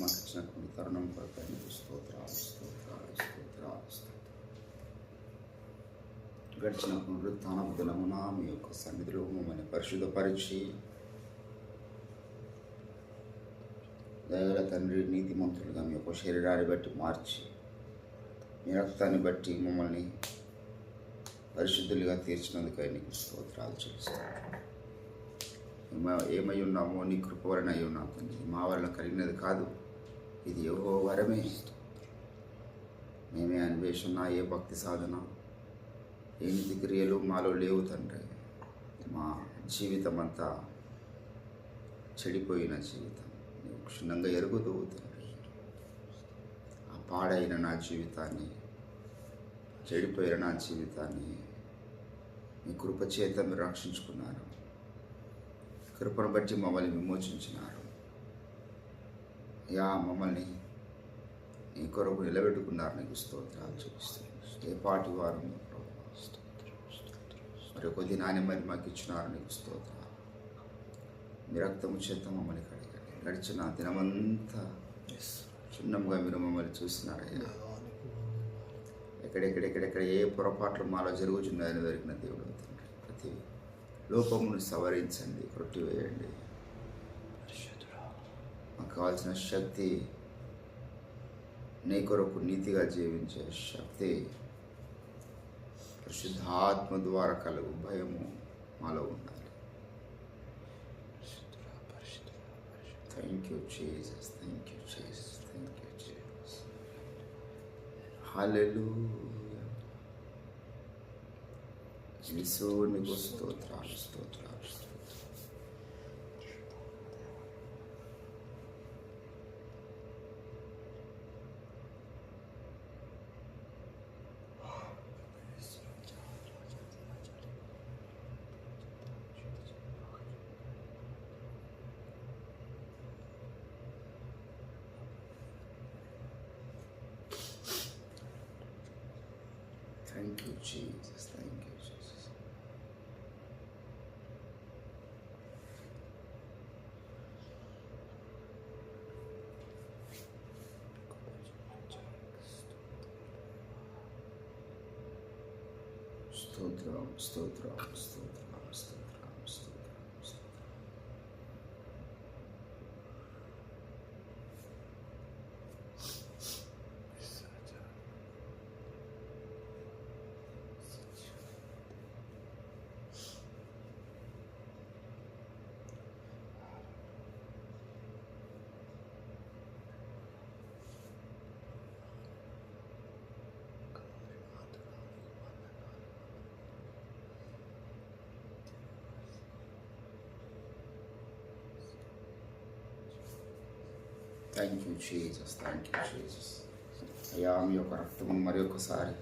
మాకు ఇచ్చినటువంటి తరుణం కొరకు నీకు స్తోత్రాలు స్తోత్రాలు స్తోత్రాలు స్తోత్రాలు. గడిచిన పునరుత్థానపు దినమున మీ యొక్క సన్నిధిలో మమ్మల్ని పరిశుద్ధపరిచి దయగల తండ్రి నీతిమంతులుగా మీ యొక్క శరీరాన్ని బట్టి మార్చి మీ రక్తాన్ని బట్టి మమ్మల్ని పరిశుద్ధులుగా తీర్చినందుకై నీకు స్తోత్రాలు చెల్లిస్తాను. ఏమై ఉన్నామో నీ కృప వలన అయి ఉన్నాం తండ్రి. మా వలన కలిగినది కాదు, ఇది యెహోవా వరమే. మేమే అన్వేషణ, ఏ భక్తి సాధన, ఏ నీతి క్రియలు మాలో లేవు తండ్రి. మా జీవితం అంతా చెడిపోయిన జీవితం నీవు క్షుణ్ణంగా ఎరుగుతూ తండ్రి. ఆ పాడైన నా జీవితాన్ని, చెడిపోయిన నా జీవితాన్ని మీ కృప చేత మీరు రక్షించుకున్నారు. కృపను బట్టి మమ్మల్ని విమోచించినారు. మమ్మల్ని నీ కొరకు నిలబెట్టుకున్నారు. నీకు స్తోత్రాలు చూపిస్తున్నాను. ఏ పాటి వారు మరి ఒక దినాన్ని మరి మాకు ఇచ్చినారు. నీకు స్తోత్రాలు. మీ రక్తము చేత మమ్మల్ని కడగండి. గడిచిన దినమంతా చిన్నముగా మీరు మమ్మల్ని చూసినారయ్యా. ఎక్కడెక్కడెక్కడెక్కడ ఏ పొరపాట్లు మాలో జరుగుతున్నాయని దొరికిన దేవుడు తండ్రి. ప్రతి లోపమును సవరించండి, కొట్టివేయండి. మాకు కావాల్సిన శక్తి, నీ కొరకు నీతిగా జీవించే శక్తి, పరిశుద్ధాత్మ ద్వారా కలుగు భయము మాలో ఉండాలి. Thank you Jesus, thank you Jesus, thank you Jesus. హల్లెలూయా. యేసు నీకు స్తోత్రాలు స్తోత్రాలు. Thank you, Jesus. Thank you, Jesus. Stotram, stotram, stotram, stotram, stotram, stotram. Thank you Jesus, thank you Jesus. అయ్యా మీ యొక్క రక్తము మరి ఒకసారి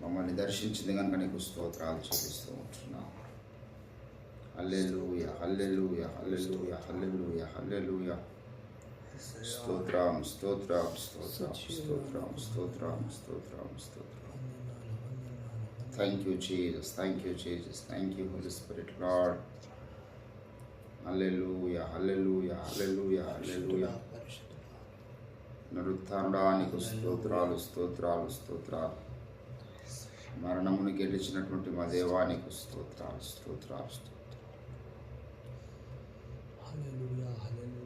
మమ్మల్ని దర్శించింది కనుక నీకు స్తోత్రాలు చెల్లిస్తూ ఉంటున్నాం. హల్లెలూయా, హల్లెలూయా, హల్లెలూయా, హల్లెలూయా, హల్లెలూయా. స్తోత్రం, స్తోత్రం, స్తోత్రం, స్తోత్రం, స్తోత్రం, స్తోత్రం, స్తోత్రం. Thank you Jesus, thank you Jesus, thank you Holy Spirit Lord. హల్లెలూయా, హల్లెలూయా, హల్లెలూయా, హల్లెలూయా. పునరుత్థానానికి స్తోత్రాలు స్తోత్రాలు స్తోత్రాలు. మరణమును గెలిచినటువంటి మా దేవానికి స్తోత్రాలు స్తోత్రాలు స్తోత్రాలు. హల్లెలూయా, హల్లెలూయా.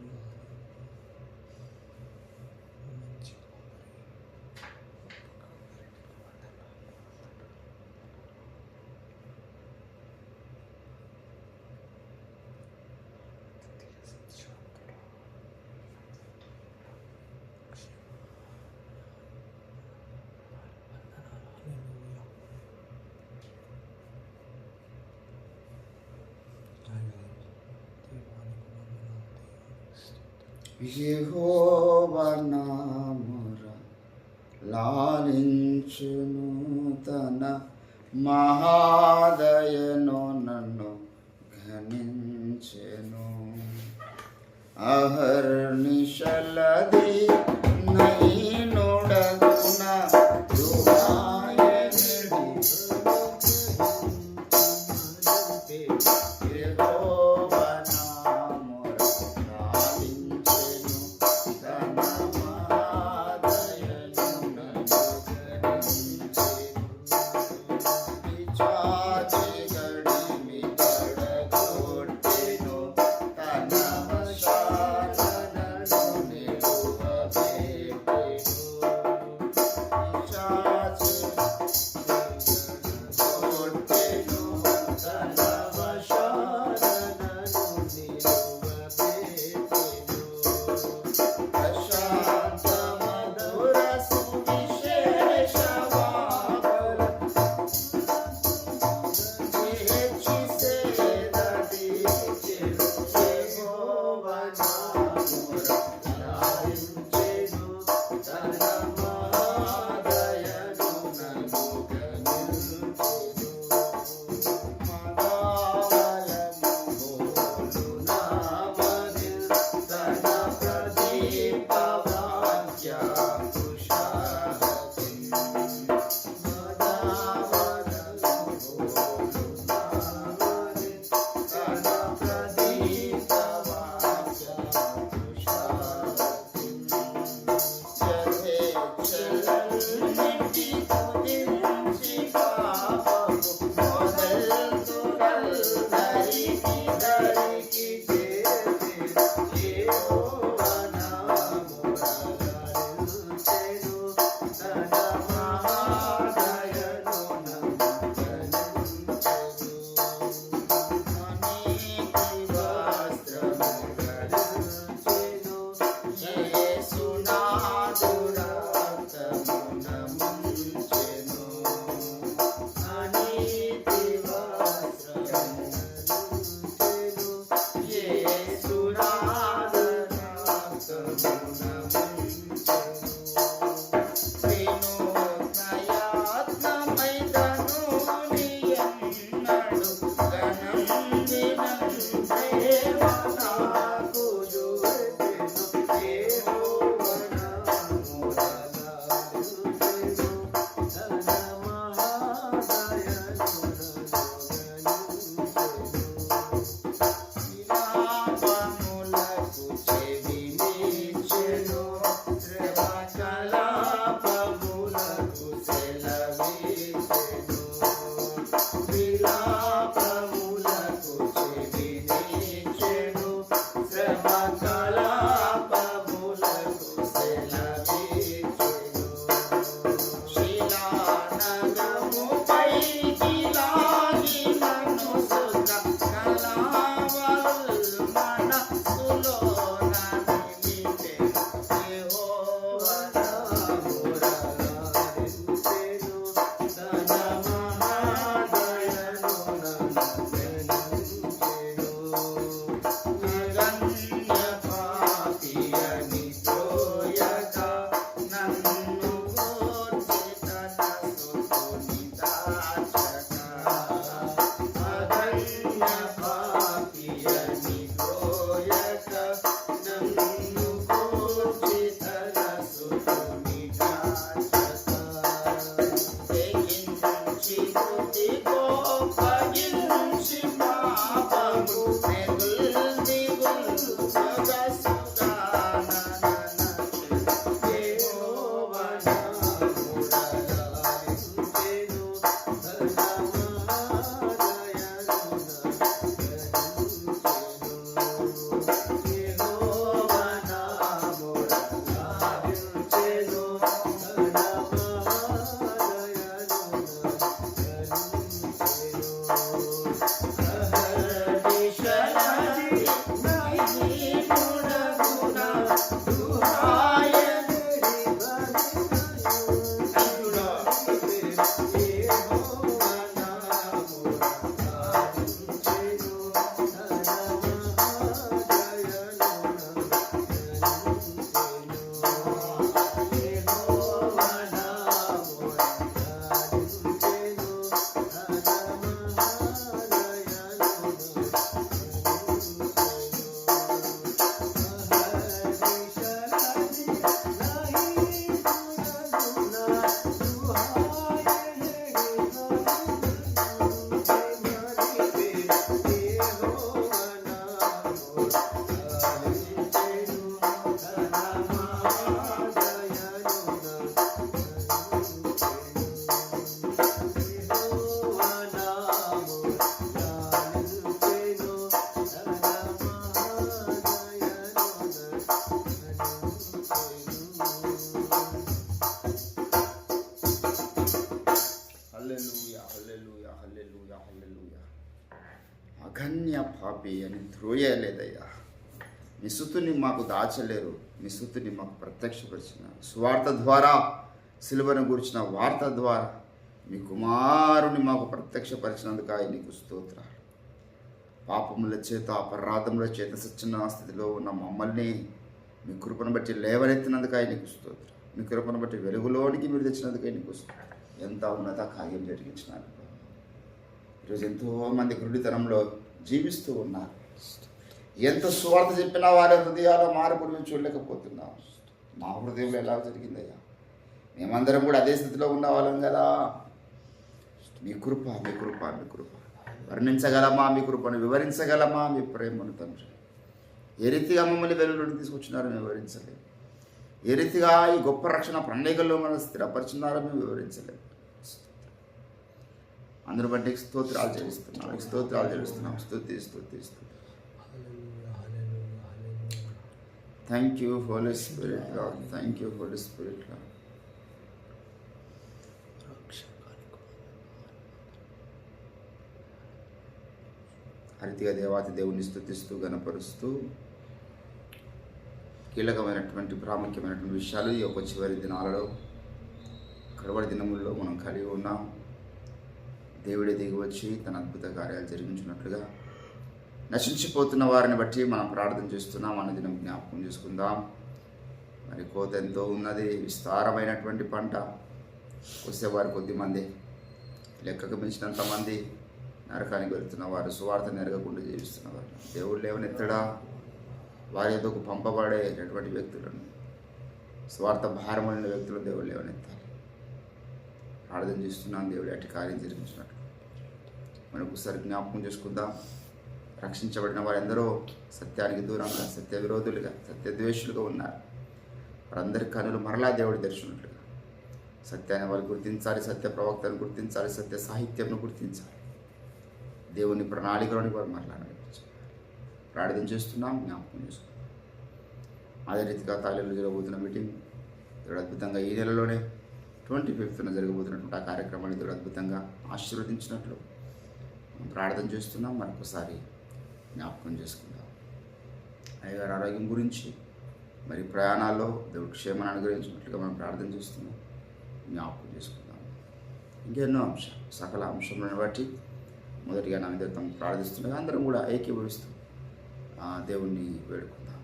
యెహోవా నా మొర లాలించును, తన మహాదయను నన్ను ఘనించెను. అహర్నిశలది నైనుడగున అగన్య పాపి అని త్రోయలేదయ్యా. మీ స్తుతిని మాకు దాచలేరు, మీ స్తుతిని మాకు ప్రత్యక్షపరిచిన సువార్త ద్వారా, సిలువను గురించిన వార్త ద్వారా మీ కుమారుని మాకు ప్రత్యక్షపరిచినందుకు నీకు స్తోత్రాలు. పాపముల చేత, అపరాధముల చేత సచ్చిన స్థితిలో ఉన్న మమ్మల్ని మీ కృపను బట్టి లేవనెత్తినందుకు నీకు స్తోత్రం. మీ కృపను బట్టి వెలుగులోనికి మీరు తెచ్చినందుకే నీకు స్తోత్రం. ఎంత ఉన్నత కార్యం జరిగించినారు. ఈరోజు ఎంతోమంది గురుడితనంలో జీవిస్తూ ఉన్నారు. ఎంత సువార్త చెప్పినా వారి హృదయాల్లో మార్పులు మేము చూడలేకపోతున్నాం. మా హృదయంలో ఎలా జరిగిందయ్యా? మేమందరం కూడా అదే స్థితిలో ఉన్న వాళ్ళం కదా. మీ కృప, మీ కృప, మీ కృప వర్ణించగలమా? మీ కృపను వివరించగలమా? మీ ప్రేమను తండ్రి ఏ రీతిగా మమ్మల్ని వెలుగులోకి తీసుకొచ్చినారో మేము వివరించలేము. ఏ రీతిగా ఈ గొప్ప రక్షణ ప్రణాళికల్లో మనం స్థిరపరిచినారో మేము వివరించలేము. అందరి బట్టి స్తోత్రాలు చెల్లిస్తున్నాం, స్తోత్రాలు చెల్లిస్తున్నాం. స్తుతి స్తుతి స్తుతి. Thank you Holy Spirit Lord, thank you Holy Spirit Lord. హరితిగా దేవాతి దేవుని స్తుతిస్తూ గణపరుస్తూ కీలకమైనటువంటి ప్రాముఖ్యమైనటువంటి విషయాలు ఈ యొక్క చివరి దినాలలో, కడవరి దినముల్లో మనం కలిగి ఉన్నాం. దేవుడే దిగి వచ్చి తన అద్భుత కార్యాలు జరిగించినట్లుగా నశించిపోతున్న వారిని బట్టి మనం ప్రార్థన చేస్తున్నాం. అనుదినం జ్ఞాపకం చేసుకుందాం. మరి కోత ఎంతో ఉన్నది, విస్తారమైనటువంటి పంట. వచ్చేవారు కొద్దిమంది, లెక్కకు మించినంత మంది నరకానికి వెళ్తున్న వారు, సువార్త నెరగకుండా జీవిస్తున్నవారు. దేవుడు లేవనెత్తడా వారి ఎదుకు పంపబడేటటువంటి వ్యక్తులను, స్వార్థ భారమైన వ్యక్తులను దేవుడు లేవనెత్తాలి. ప్రార్థన చేస్తున్నాం. దేవుడు అట్టి కార్యం జరిగించినట్టు మనకు ఒకసారి జ్ఞాపకం చేసుకుందాం. రక్షించబడిన వారెందరో సత్యానికి దూరంగా, సత్య విరోధులుగా, సత్యద్వేషులుగా ఉన్నారు. వారందరి కనులు మరలా దేవుడు తెరిచినట్లుగా సత్యాన్ని వాళ్ళు గుర్తించాలి, సత్య ప్రవక్తను గుర్తించాలి, సత్య సాహిత్యంను గుర్తించాలి. దేవుని ప్రణాళికలోని వారు మరలా నడిపించాలి. ప్రార్థన చేస్తున్నాం, జ్ఞాపకం చేసుకుందాం. అదే రీతిగా తాళీలో జరగబోతున్న మీటింగ్ దేవుడు అద్భుతంగా ఈ నెలలోనే 25న జరగబోతున్నటువంటి ఆ కార్యక్రమాన్ని దేవుడు అద్భుతంగా ఆశీర్వదించినట్లు ప్రార్థన చేస్తున్నాం. మరొకసారి జ్ఞాపకం చేసుకుందాం. అయ్యగారి ఆరోగ్యం గురించి, మరి ప్రయాణాల్లో దేవుడు క్షేమాన్ని అనుగ్రహించినట్లుగా మనం ప్రార్థన చేస్తున్నాం. జ్ఞాపకం చేసుకుందాం. ఇంకెన్నో అంశాలు, సకల అంశములను బట్టి మొదటిగా నా మీద ప్రార్థిస్తుండగా అందరం కూడా ఏకీభవిస్తూ దేవుణ్ణి వేడుకుందాం.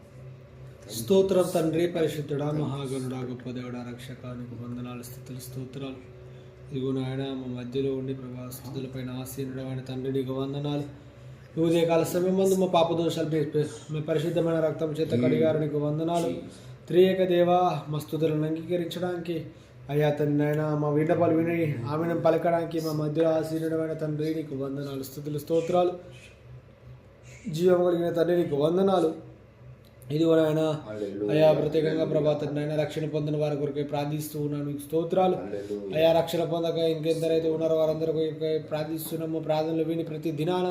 స్తోత్రం తండ్రి, పరిశుద్ధుడా, మహాగణుడా, గొప్ప దేవుడా, రక్షకానికి వందనాలు, స్తుతులు, స్తోత్రాలు. ఇదిగో నాయన మా మధ్యలో ఉండి ప్రభా స్తుతులపైన ఆసీనుడమైన తండ్రి నీకు వందనాలు. ఈ ఉదయకాల సమయం మందు మా పాప దోషాలు మీ పరిశుద్ధమైన రక్తం చేత కడిగారు, నీకు వందనాలు. త్రియేక దేవా, మా స్తుతులను అంగీకరించడానికి అయ్యా తండ్రి నాయన మా విన్నపాలు విని ఆమెను పలకడానికి మా మధ్యలో ఆసీనుడమైన తండ్రి నీకు వందనాలు, స్తుతులు, స్తోత్రాలు. జీవం కలిగిన తండ్రి నీకు వందనాలు. ఇదిగో నాయన హల్లెలూయా. అయా ప్రత్యేకంగా ప్రభాతం నాయన రక్షణ పొందిన వారి కొరకై ప్రార్థిస్తూ ఉన్నాను, మీకు స్తోత్రాలు. హల్లెలూయా. అయా రక్షణ పొందక ఇంకెందరైతే ఉన్నారో వారందరూ ప్రార్థిస్తున్నాము. ప్రార్థనలు విని ప్రతి దినాన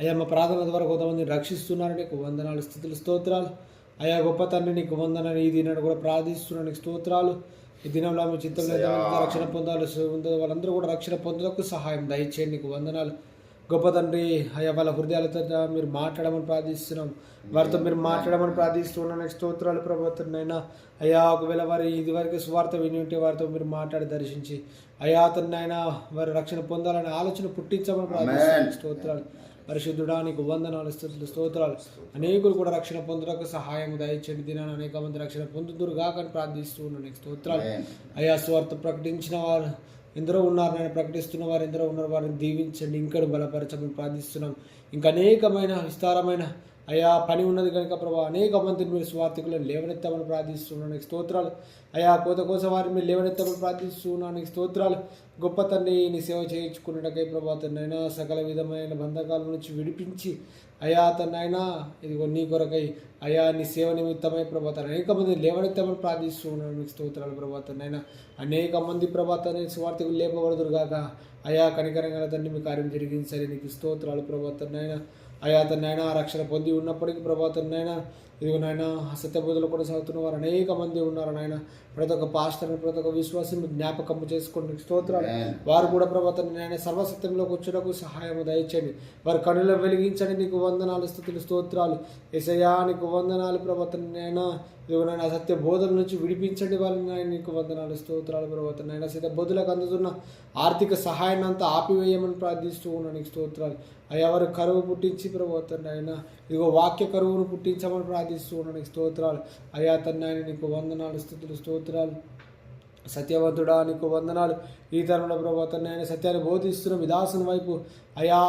అయా మా ప్రార్థన ద్వారా కొంతమంది రక్షిస్తున్నారు, నీకు వందనాలు, స్తుతులు, స్తోత్రాలు. అయా గొప్ప తండ్రి నీకు వందనాలు. ఈ దినాన్ని కూడా ప్రార్థిస్తున్నాను, నీకు స్తోత్రాలు. ఈ దినంలో మీ చిత్తంలో రక్షణ పొందాలి వాళ్ళందరూ కూడా రక్షణ పొందడానికి సహాయం దయచేయండి, నీకు వందనాలు. గొప్ప తండ్రి అయ్యా వాళ్ళ హృదయాలతో మీరు మాట్లాడమని ప్రార్థిస్తున్నాం, వారితో మీరు మాట్లాడమని ప్రార్థిస్తున్నాం, నీకు స్తోత్రాలు ప్రభుత్వనైనా. అయ్యా ఒకవేళ వారి ఇదివరకు స్వార్థ విని ఉంటే వారితో మీరు మాట్లాడి దర్శించి అయ్యా అతన్నైనా వారి రక్షణ పొందాలనే ఆలోచన పుట్టించమని ప్రార్థిస్తున్నాం, స్తోత్రాలు. పరిశుద్ధుడా నీకు వందనాలు, స్తుతులు, స్తోత్రాలు. అనేకులు కూడా రక్షణ పొందుటకు సహాయం దయచేయండి. దినాన్ని అనేక మంది రక్షణ పొందుదురు కాకని ప్రార్థిస్తూ ఉన్నాను, నీకు స్తోత్రాలు. అయ్యా స్వార్థ ప్రకటించిన వారు ఎందరో ఉన్నారు, నేను ప్రకటిస్తున్న వారు ఎందరో ఉన్నారు, వారిని దీవించండి, ఇంకా బలపరచమని ప్రార్థిస్తున్నాం. ఇంకా అనేకమైన విస్తారమైన అయా పని ఉన్నది కనుక ప్రభావ అనేక మందిని మీరు స్వార్థికులను లేవనెత్తామని ప్రార్థిస్తున్నాను, నీకు స్తోత్రాలు. అయా కోత కోసం వారిని మీరు లేవనెత్తామని ప్రార్థిస్తున్నాను, నీకు స్తోత్రాలు. గొప్ప తండ్రి నీ సేవ చేయించుకున్నటకై ప్రభావ తన్నైనా సకల విధమైన బంధకాల నుంచి విడిపించి అయా తన్నైనా ఇదిగో నీ కొరకై అయా నీ సేవ నిమిత్తమై ప్రభావ అనేక మంది లేవనెత్తామని ప్రార్థిస్తున్నాను, నీకు స్తోత్రాలు. ప్రభావ తన్నైనా అనేక మంది ప్రభావ స్వార్థికులు లేపబడుదురు గాక అయా కనికరంగా తండ్రి మీ కార్యం జరిగించాలి, నీకు స్తోత్రాలు. ప్రభావ తన్నైనా అయా తన్నైనా రక్షణ పొంది ఉన్నప్పటికీ ప్రభావ తన్నైనా ఇదిగో నాయన సత్యబోధలు కూడా చదువుతున్న వారు అనేక మంది ఉన్నారు నాయన. ప్రతి ఒక్క పాస్టర్ని ప్రతి ఒక్క విశ్వాసం జ్ఞాపకం చేసుకోండి, స్తోత్రాలు. వారు కూడా ప్రభావ నాయన సర్వసత్యంలోకి వచ్చేటకు సహాయం దయచేయండి, వారి కనులు వెలిగించండి, నీకు వందనాలు, స్తుతులు, స్తోత్రాలు. యేసయ్యా నీకు వందనాలు ప్రభావ నాయన. ఇదిగో నాయన సత్య బోధల నుంచి విడిపించండి వాళ్ళని నాయన, నీకు వందనాలు, స్తోత్రాలు. ప్రభావ నాయన సత్య బోధలకు అందుతున్న ఆర్థిక సహాయాన్ని అంతా ఆపివేయమని ప్రార్థిస్తూ ఉన్నాను, నీకు స్తోత్రాలు. అయ్యా వారు కరువు పుట్టించి ప్రభావ నాయన ఇదిగో వాక్య కరువును పుట్టించమని ప్రార్థిస్తూ ఉన్నాను, నీకు స్తోత్రాలు. అయ్యా తన్నాయన నీకు వందనాలు, స్తుతులు, స్తోత్రాలు. సత్యవంతుడా నీకు వందనాలు. ఈ తరంలో ప్రభావ నాయన సత్యాన్ని బోధిస్తున్న మీ దాసుని వైపు అయా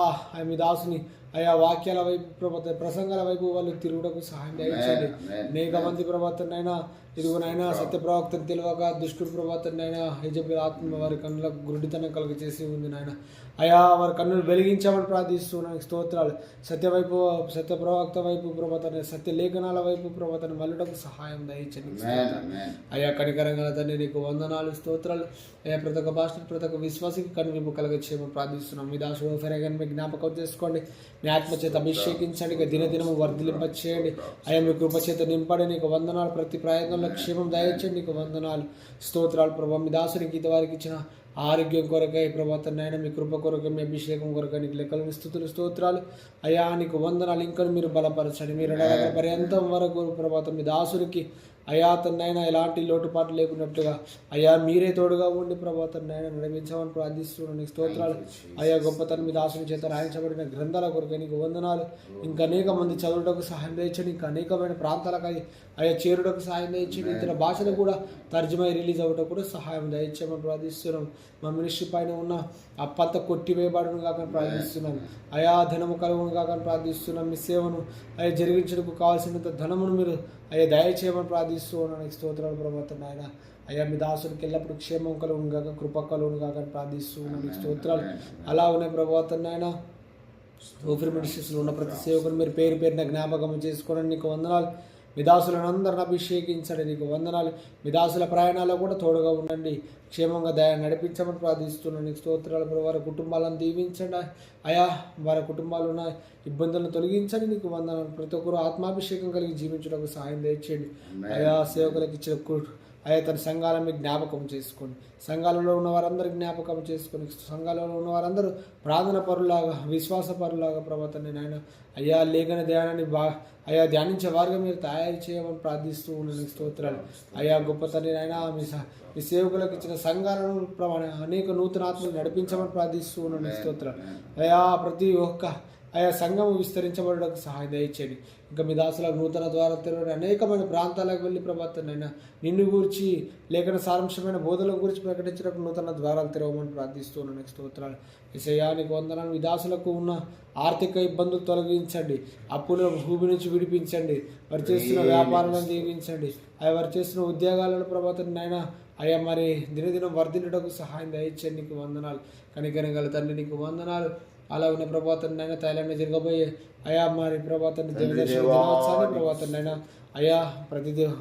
మీ దాసుని అయా వాక్యాల వైపు ప్రభావ ప్రసంగాల వైపు వాళ్ళు తిరుగుటకు సహాయం దయచేయండి. అనేక మంది ప్రభావనైనా ఇదిగో నాయన సత్య ప్రవక్తను తెలియక దుష్టుడు ప్రభావనైనా యజబేల్ ఆత్మ వారి కన్నులకు గురుడితనం కలుగ చేసి ఉంది నాయన. అయా వారి కన్నులు వెలిగించామని ప్రార్థిస్తున్నాను, స్తోత్రాలు. సత్యవైపు సత్య ప్రవక్త వైపు ప్రభావ సత్య లేఖనాల వైపు ప్రభావ మల్లుటకు సహాయం దయచండి. అయా కనికరంగా తండ్రి నీకు వందనాలు, స్తోత్రాలు. అయ్యా ప్రతి ఒక్క భాష ప్రతి ఒక్క విశ్వాసికి కనువింపు కలగచ్చేమని ప్రార్థిస్తున్నాం. మీ దాసుడు ఫెరగాని మీ జ్ఞాపకం చేసుకోండి, మీ ఆత్మచేత అభిషేకించండి, ఇక దినదినము వర్ధిలింపచేయండి. అయ్యా మీ కృపచేత నింపండి, నీకు వందనాలు. ప్రతి ప్రయత్నంలో క్షేమం దయచేయండి, నీకు వందనాలు, స్తోత్రాలు. ప్రభావ మీ దాసునికి ఇంత వారికి ఇచ్చిన ఆరోగ్యం కొరకై ప్రభావనైనా మీ కృప కొరకై మీ అభిషేకం కొరకై నీకు లెక్కలు స్తుతులు, స్తోత్రాలు. అయ్యా నీకు వందనాలు. ఇంకా మీరు బలపరచండి, మీరు పర్యంతం వరకు ప్రభావ మీ దాసునికి అయా తన్నైనా ఎలాంటి లోటుపాటు లేకున్నట్లుగా అయ్యా మీరే తోడుగా ఉండి ప్రభావ తన్నైనా నడిపించమని ప్రార్థిస్తున్నాను, నీకు స్తోత్రాలు. అయ్యా గొప్పతనం మీ దాసుని చేత రాయించబడిన గ్రంథాల కొరకు నీకు వందనాలు. ఇంకా అనేక మంది చదువుటకు సహాయం దయచండి, ఇంకా అనేకమైన ప్రాంతాలకు అయ్యా చేరుటకు సహాయం దయచండి, ఇతర భాషలు కూడా తర్జుమై రిలీజ్ అవ్వటం కూడా సహాయం దయచేయమని ప్రార్థిస్తున్నాం. మా మినిస్ట్రీ పైన ఉన్న అప్పంత కొట్టివేయబడును కాకని ప్రార్థిస్తున్నాం. అయా ధనము కలుగును కాకని ప్రార్థిస్తున్నాం. మీ సేవను అయ్యా జరిగించడానికి కావాల్సినంత ధనమును మీరు అయ్యా దయచేయమని ప్రార్థిస్తూ ఉన్నాను, స్తోత్రాలు. ప్రభావ నాయన అయ్యా మీ దాసుడికి ఎల్లప్పుడు క్షేమం కలుగును కాక కృప కలుగును కాకని ప్రార్థిస్తూ ఉన్నాను, స్తోత్రాలు. అలా ఉన్నాయి ప్రభావ నాయన. ఓఫిర్ మినిస్ట్రీస్లో ఉన్న ప్రతి సేవకుని మీరు పేరు పేరున జ్ఞాపకం చేసుకోవడానికి నీకు వందనాలు. మీ దాసులను అందరిని అభిషేకించండి, నీకు వందనాలు. మీ దాసుల ప్రయాణాల్లో కూడా తోడుగా ఉండండి, క్షేమంగా నడిపించమని ప్రార్థిస్తున్నాను, నీకు స్తోత్రాలు. వారి కుటుంబాలను దీవించండి అయా, వారి కుటుంబాలు ఉన్న ఇబ్బందులను తొలగించండి, నీకు వందనాలు. ప్రతి ఒక్కరు ఆత్మాభిషేకం కలిగి జీవించడానికి సహాయం దయచేయండి. అయా సేవకులకు ఇచ్చిన అయా తన సంఘాలను మీకు జ్ఞాపకం చేసుకోండి, సంఘాలలో ఉన్న వారందరూ జ్ఞాపకం చేసుకొని సంఘాలలో ఉన్న వారందరూ ప్రార్థన పరులాగా విశ్వాస పరులాగా ప్రభావని నాయన అయ్యా లేఖన ధ్యానాన్ని అయా ధ్యానించే వారుగా మీరు తయారు చేయమని ప్రార్థిస్తూ ఉన్నాను, స్తోత్రాలు. అయా గొప్ప తండ్రి నాయన మీ సేవకులకు ఇచ్చిన సంఘాలను అనేక నూతన ఆత్మలు నడిపించమని ప్రార్థిస్తూ ఉన్నాను, స్తోత్రాలు. అయా ప్రతి ఒక్క అయా సంఘం విస్తరించబడడానికి సహాయం దయచేయండి. ఇంకా మీ దాసులకు నూతన ద్వారా తెరవని అనేకమైన ప్రాంతాలకు వెళ్ళి ప్రభావనైనా నిన్ను గురించి లేఖన సారాంశమైన బోధల గురించి ప్రకటించడానికి నూతన ద్వారాలు తెరవమని ప్రార్థిస్తున్నాను, స్తోత్రాలు. యేసయ్యా నీకు వందనాలు. మీ దాసులకు ఉన్న ఆర్థిక ఇబ్బందులు తొలగించండి, అప్పుల భూమి నుంచి విడిపించండి, వారు చేస్తున్న వ్యాపారాలను దీవించండి, అవి వారు చేస్తున్న ఉద్యోగాలను ప్రభావనైనా అయ్యా మరి దినదినం వర్ధిల్లటకు సహాయం దయచేయండి, నీకు వందనాలు. కనికరం గల తండ్రి నీకు వందనాలు. అలా ఉన్న ప్రభావనైనా థాయిలాండ్లో జరగబోయే అయా మరి ప్రభా తండ్రి దేవదర్శన దినోత్సవాన్ని ప్రభా తండ్రి అయినా అయా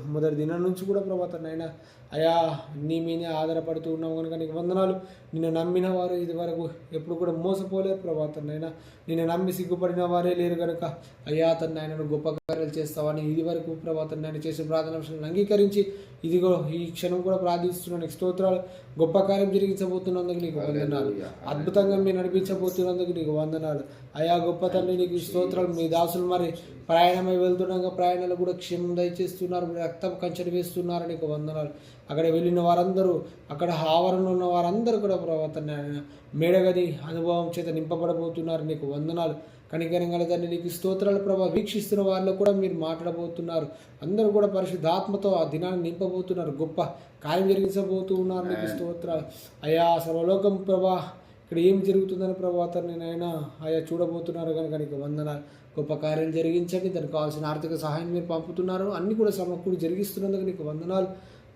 మొదటి దినం నుంచి కూడా ప్రభా తండ్రి అయినా అయా నీ మీదే ఆధారపడుతూ ఉన్నావు కనుక నీకు వందనాలు. నిన్ను నమ్మిన వారు ఇది వరకు ఎప్పుడు కూడా మోసపోలేరు ప్రభా తండ్రి అయినా. నిన్ను నమ్మి సిగ్గుపడిన వారే లేరు కనుక అయ్యా తండ్రి ఆయనను గొప్ప కార్యాలు చేస్తావని ఇది వరకు ప్రభా తండ్రి ఆయన చేసిన ప్రార్థన అంగీకరించి ఇదిగో ఈ క్షణం కూడా ప్రార్థిస్తున్నాను. స్తోత్రాలు. గొప్ప కార్యం జరిగించబోతున్నందుకు నీకు వందనాలు. అద్భుతంగా మీరు నడిపించబోతున్నందుకు నీకు వందనాలు. అయా గొప్ప తండ్రి నీకు స్తోత్రాలు. మీ దాసులు మరి ప్రయాణమై వెళ్తున్నాక ప్రయాణాలు కూడా క్షేమం దయచేస్తున్నారు. మీరు రక్తం కంచెలు వేస్తున్నారు. నీకు వందనాలు. అక్కడ వెళ్ళిన వారందరూ అక్కడ ఆవరణలో ఉన్న వారందరూ కూడా ప్రవర్తన మేడగది అనుభవం చేత నింపబడబోతున్నారు. నీకు వందనాలు. కనికరంగల తండ్రి నీకు స్తోత్రాలు ప్రభావ. వీక్షిస్తున్న వాళ్ళు కూడా మీరు మాట్లాడబోతున్నారు. అందరూ కూడా పరిశుద్ధాత్మతో ఆ దినాన్ని నింపబోతున్నారు. గొప్ప కార్యం జరిగించబోతూ ఉన్నారు. నీకు స్తోత్రాలు. అయా సర్వలోకం ప్రభా ఇక్కడ ఏం జరుగుతుందని ప్రభావం నేనైనా అయా చూడబోతున్నారు కనుక నీకు వందనాలు. గొప్ప కార్యం జరిగించండి. దానికి కావాల్సిన ఆర్థిక సహాయం మీరు పంపుతున్నారు. అన్ని కూడా సమకూడి జరిగిస్తున్నందుకు నీకు వందనాలు.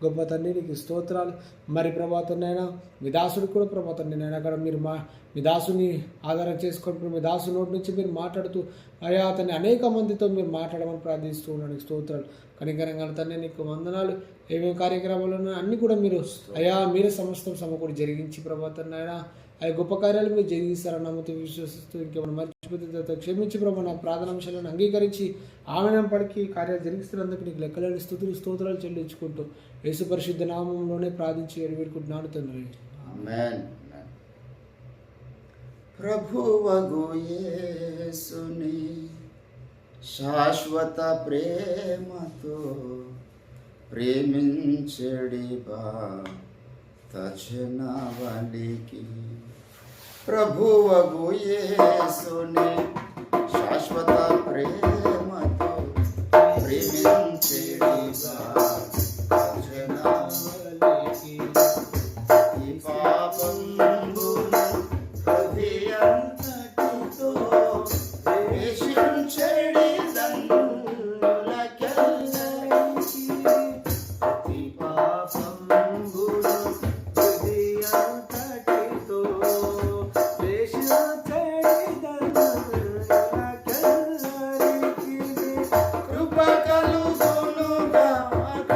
గొప్ప తండ్రి నీకు స్తోత్రాలు. మరి ప్రభాతనైనా మీ దాసుడు కూడా ప్రభాతండి అక్కడ మీరు మీ దాసుని ఆధారం చేసుకొని మీ దాసు నోటి నుంచి మీరు మాట్లాడుతూ అయా అతన్ని అనేక మందితో మీరు మాట్లాడమని ప్రార్థిస్తూ ఉన్నాను. స్తోత్రాలు. కనికరంగా తండ్రి నీకు వందనాలు. ఏమేమి కార్యక్రమాలు అన్నీ కూడా మీరు అయా మీరే సమస్తం సమకూడి జరిగించి ప్రభాతనైనా అవి గొప్ప కార్యాలు మీరు జరిగిస్తారని నమ్ముతూ విశ్వసిస్తూ ఇంకేమైనా మర్చిపోతే క్షమించి ప్రభావ నా ప్రార్థనాంశాలను అంగీకరించి ఆమె పడికి కార్యాలు జరిగిస్తున్నందుకు నీకు లెక్కలేని స్తోత్రాలు చెల్లించుకుంటూ యేసు పరిశుద్ధ నామంలోనే ప్రార్థించి వేడుకుంటున్నాను తండ్రి. ఆమేన్. ప్రభువగు యేసుని శాశ్వత ప్రేమతో ప్రేమించడి తజనవలికి ప్రభువగు యేసుని శాశ్వత ప్రేమతో ప్రేమించడి తజనవలికి ఈ పాపంబును హృదయంతటితో ద్వేషించడి దండులకెల్లరికి ఈ పాపంబును హృదయంతటితో ద్వేషించడి దండులకెల్లరికి కృప కలుగునుగాక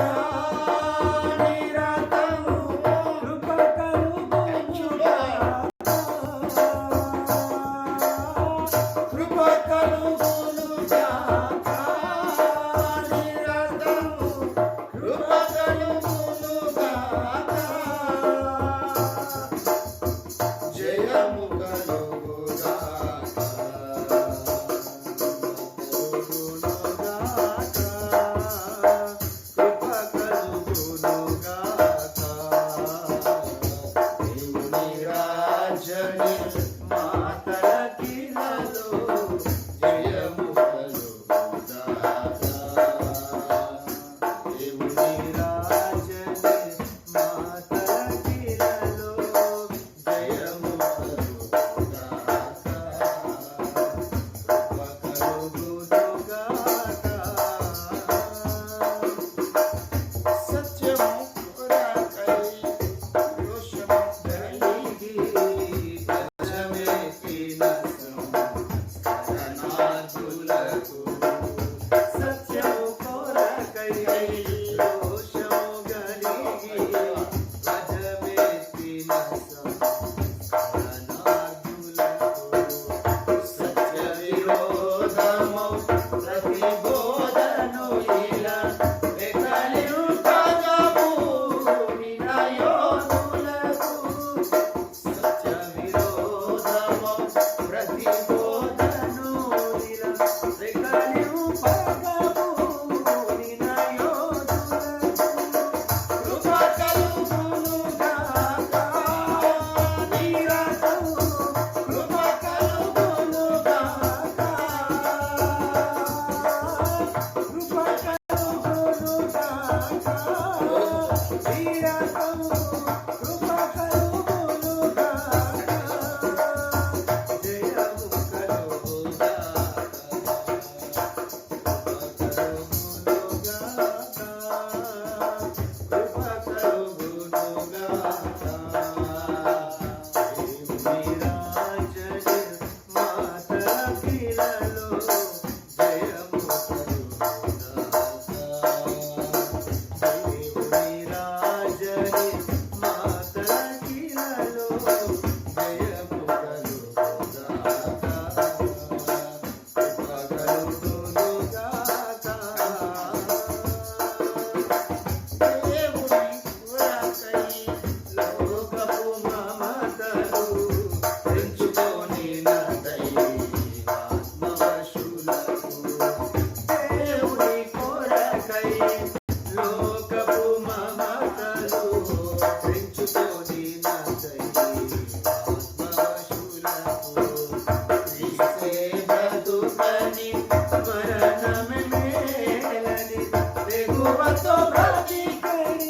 తెగువతో బ్రతికడి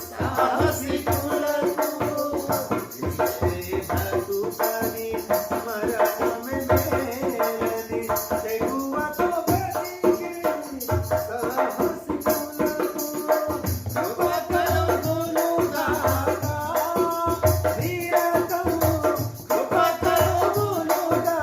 సాహసికులకు బ్రతుకని మరణమే మేలని తెగువతో బ్రతికడి సాహసికులకు కృప కలుగునుగాక నిరతము కృప కలుగునుగాక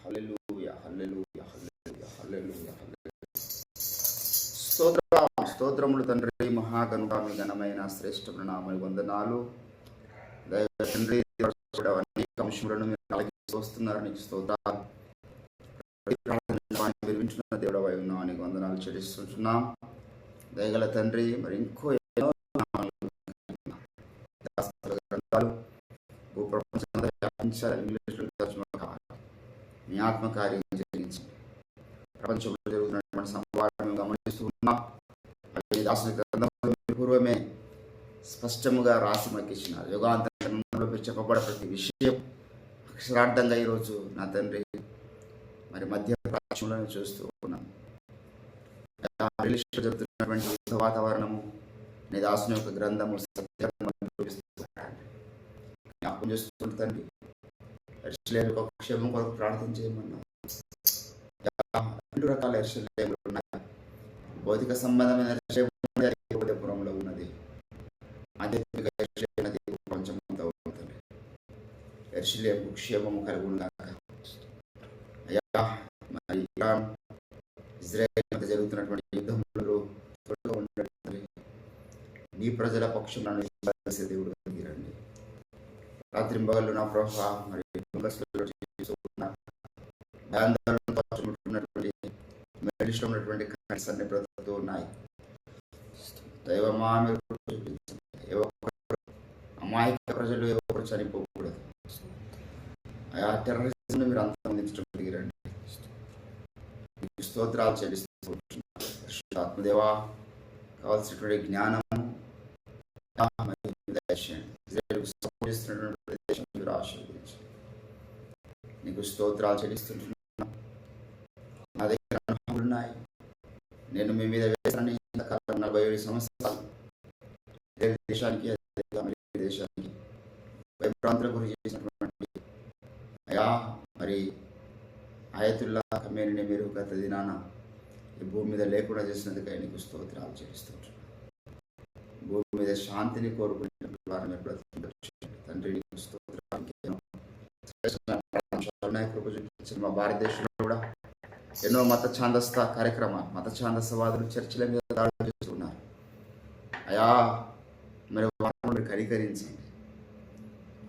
హల్లెలూయా హల్లెలూయా హల్లెలూయా హల్లెలూయా స్తోత్రములు తండ్రి మహాగణుడ మీ ఘనమైన శ్రేష్టమైన నామమునకు వందనాలు. దైవ తండ్రి కూడా అనేక అంశములను మీరు కలిగిస్తూ వస్తున్నారు. నీకు స్తోత్రాలు. వినిపించిన దేవుడవై ఉన్నావు, నీకు వందనాలు చెల్లిస్తున్నాం. దయగల తండ్రి మరి ఇంకో ఎన్నో గ్రంథాలు భూప్రపంచంలో వ్యాపించాలి. ఇంగ్లీష్లో తర్జుమా కావాలి. మీ ఆత్మకార్యం జరిగించి ప్రపంచంలో జరుగుతున్నటువంటి సంభాషణ గమనిస్తూ ఉన్నాం. అవి రాసిన గ్రంథంలో పూర్వమే స్పష్టముగా రాసి మక్కించినారు. యుగాంతరంలో చెప్పబడే ప్రతి విషయం అక్షరార్థంగా ఈరోజు నా తండ్రి మరి మధ్య ప్రాచ్యంలో చూస్తూ ఉన్నాం. జరుగుతున్నటువంటి యుద్ధ వాతావరణము నీ దాసుని యొక్క గ్రంథము జ్ఞాపకం చేస్తున్న తండ్రి క్షేమం కొరకు ప్రార్థన చేయమన్నా. 2 రకాల ఎర్షలేములు ఉన్నాయి. భౌతిక సంబంధమైన ఎర్షలేములో ఉన్నది, ఆధ్యాత్మిక ఎర్షలేము ఉన్నది, ప్రపంచమంతా ఉంటుంది. ఎర్షలేము క్షేమము కలిగి ఉన్నాక అయ్యా మరి ఇరాన్ ఇజ్రాయెల్ మధ్య జరుగుతున్నటువంటి యుద్ధములు త్వరగా ఉండేటువంటి నీ ప్రజల పక్షంలో దేవుడు రండి. రాత్రి పగళ్ళు నా ప్రభావ మరి ఉన్నటువంటి అన్ని బ్రతుకుతూ ఉన్నాయి. దైవమా మీరు అమాయక ప్రజలు ఎవరు చనిపోకూడదు. ఆ టెర్రరిజం మీరు అంతమొందించడానికి రండి. స్తోత్రాలు చెల్లిస్తూ ఆత్మదేవా కావాల్సినటువంటి జ్ఞానము నీకు స్తోత్రాలు చెల్లిస్తుంటున్నా. నా దగ్గర అనుభవాలు ఉన్నాయి. నేను మీ మీద వేసాను 47 సంవత్సరాలు దేశానికి దేశానికి భయభ్రాంతుల గురి చేసినటువంటి అయా మరి ఆయతుల్లా కమేనిని మీరు గత దినాన ఈ భూమి మీద లేకుండా చేసినందుకు నీకు స్తోత్రాలు చెల్లిస్తుంటున్నాను. భూమి మీద శాంతిని కోరుకునే వారిని తండ్రి నీకు స్తోత్రాలు. మా భారతదేశంలో కూడా ఎన్నో మత ఛాందస్థ కార్యక్రమాలు, మత ఛాందస్థవాదులు చర్చిల మీద దాడులు చేస్తున్నారు. అయా మరి వారిని కనికరించండి.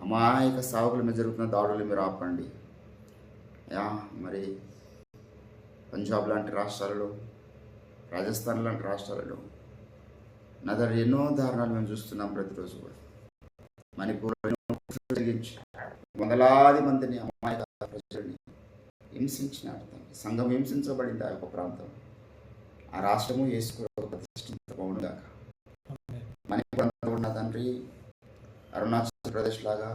అమాయక సావుకుల మీద జరుగుతున్న దాడులు మీరు ఆపండి. అయా మరి పంజాబ్ లాంటి రాష్ట్రాలలో, రాజస్థాన్ లాంటి రాష్ట్రాలలో నా దగ్గర ఎన్నో దారుణాలు మేము చూస్తున్నాం ప్రతిరోజు కూడా. మణిపూర్లో జరిగించి వందలాది మందిని అమాయక ప్రజల్ని హింసించినాడు తండ్రి. సంఘం హింసించబడింది ఆ యొక్క ప్రాంతం. ఆ రాష్ట్రము యేసుకు ప్రతిష్ఠించబడుగాక. మణిపూర్ ఉన్న తండ్రి అరుణాచల్ ప్రదేశ్ లాగా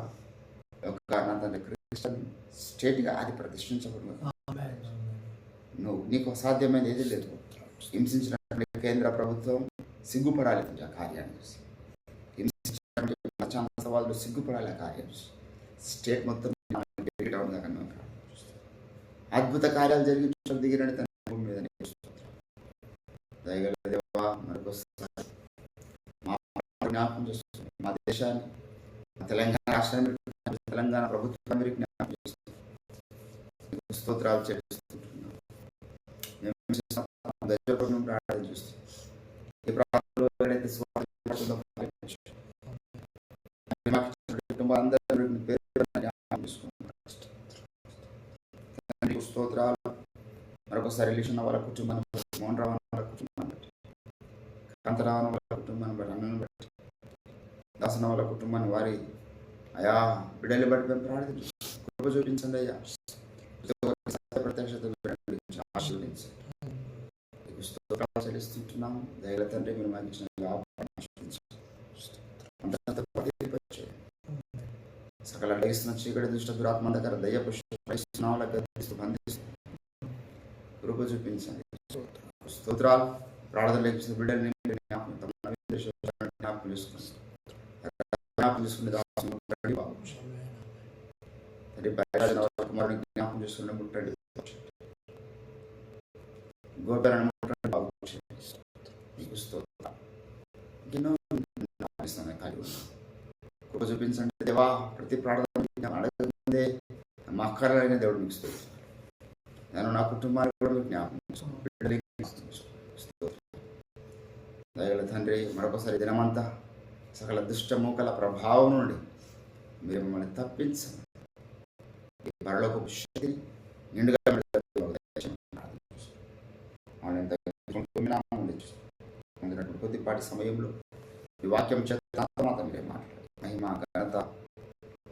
ఒక నా తండ్రి క్రిస్టియన్ స్టేట్గా అది ప్రతిష్ఠించబడుగాక. నీకు అసాధ్యమైన ఏది లేదు. హింసించిన కేంద్ర ప్రభుత్వం సిగ్గుపడాలి ఆ కార్యాన్ని చూసి. హింసించిన వాళ్ళు సిగ్గుపడాలి ఆ కార్యం చూసి. స్టేట్ మొత్తం అద్భుత కార్యాలు జరిగించడం దిగిరని తన భూమి మీద దయగల దేవా మరొకసారి మా జ్ఞాపకం చేస్తుంది. మా దేశాన్ని, మా తెలంగాణ రాష్ట్రాన్ని, తెలంగాణ ప్రభుత్వం మీరు జ్ఞాపకం చేస్తుంది. స్తోత్రాలు చెల్లిస్తున్నాం. ప్రార్థన చేస్తాం. ఈ ప్రాంతంలో ఎవరైతే స్తోత్రాలు. మరొకసారి రిలేషన్ వాళ్ళ కుటుంబాన్ని, మోహన్ రావు వాళ్ళ కుటుంబాన్ని బట్టి, కాంతరావు వాళ్ళ కుటుంబాన్ని బట్టి, అన్నను బట్టి, దాసన వాళ్ళ కుటుంబాన్ని, వారి అయా బిడ్డలు బట్టి మేము ప్రార్థించాం. కృప చూపించండి అయ్యా. ప్రత్యక్షత ఆశీర్వదించండి. చెల్లిస్తుంటున్నాం. దయల తండ్రి మీరు మాకు ఇచ్చిన సకల లగిస్తున్న చీకటి దుష్ట దురాత్మంధకర దయ్య పుష్టిస్తూ బంధిస్తూ కృప చూపించండి. స్తోత్రాలు. ప్రార్థన లేచిన బిడ్డల్ని జ్ఞాపకం చేసుకుని కుమారుని జ్ఞాపకం చేసుకుని ముట్టండి. గోపరణ కృప చూపించండి దేవా. ప్రతి ప్రార్థన అడగందే మా అక్కర్లైన దేవుడు మీకు స్తోత్రం. నేను నా కుటుంబానికి కూడా మీకు జ్ఞాపకం దయగల తండ్రి, మరొకసారి దినమంతా సకల దుష్టమూకల ప్రభావం నుండి మీరు మమ్మల్ని తప్పించండి. పరలోకపు శక్తిని నిండుగా కొద్దిపాటి సమయంలో ఈ వాక్యం చేత మాత్రం మీరే మాట్లాడారు. మహిమ ఘనత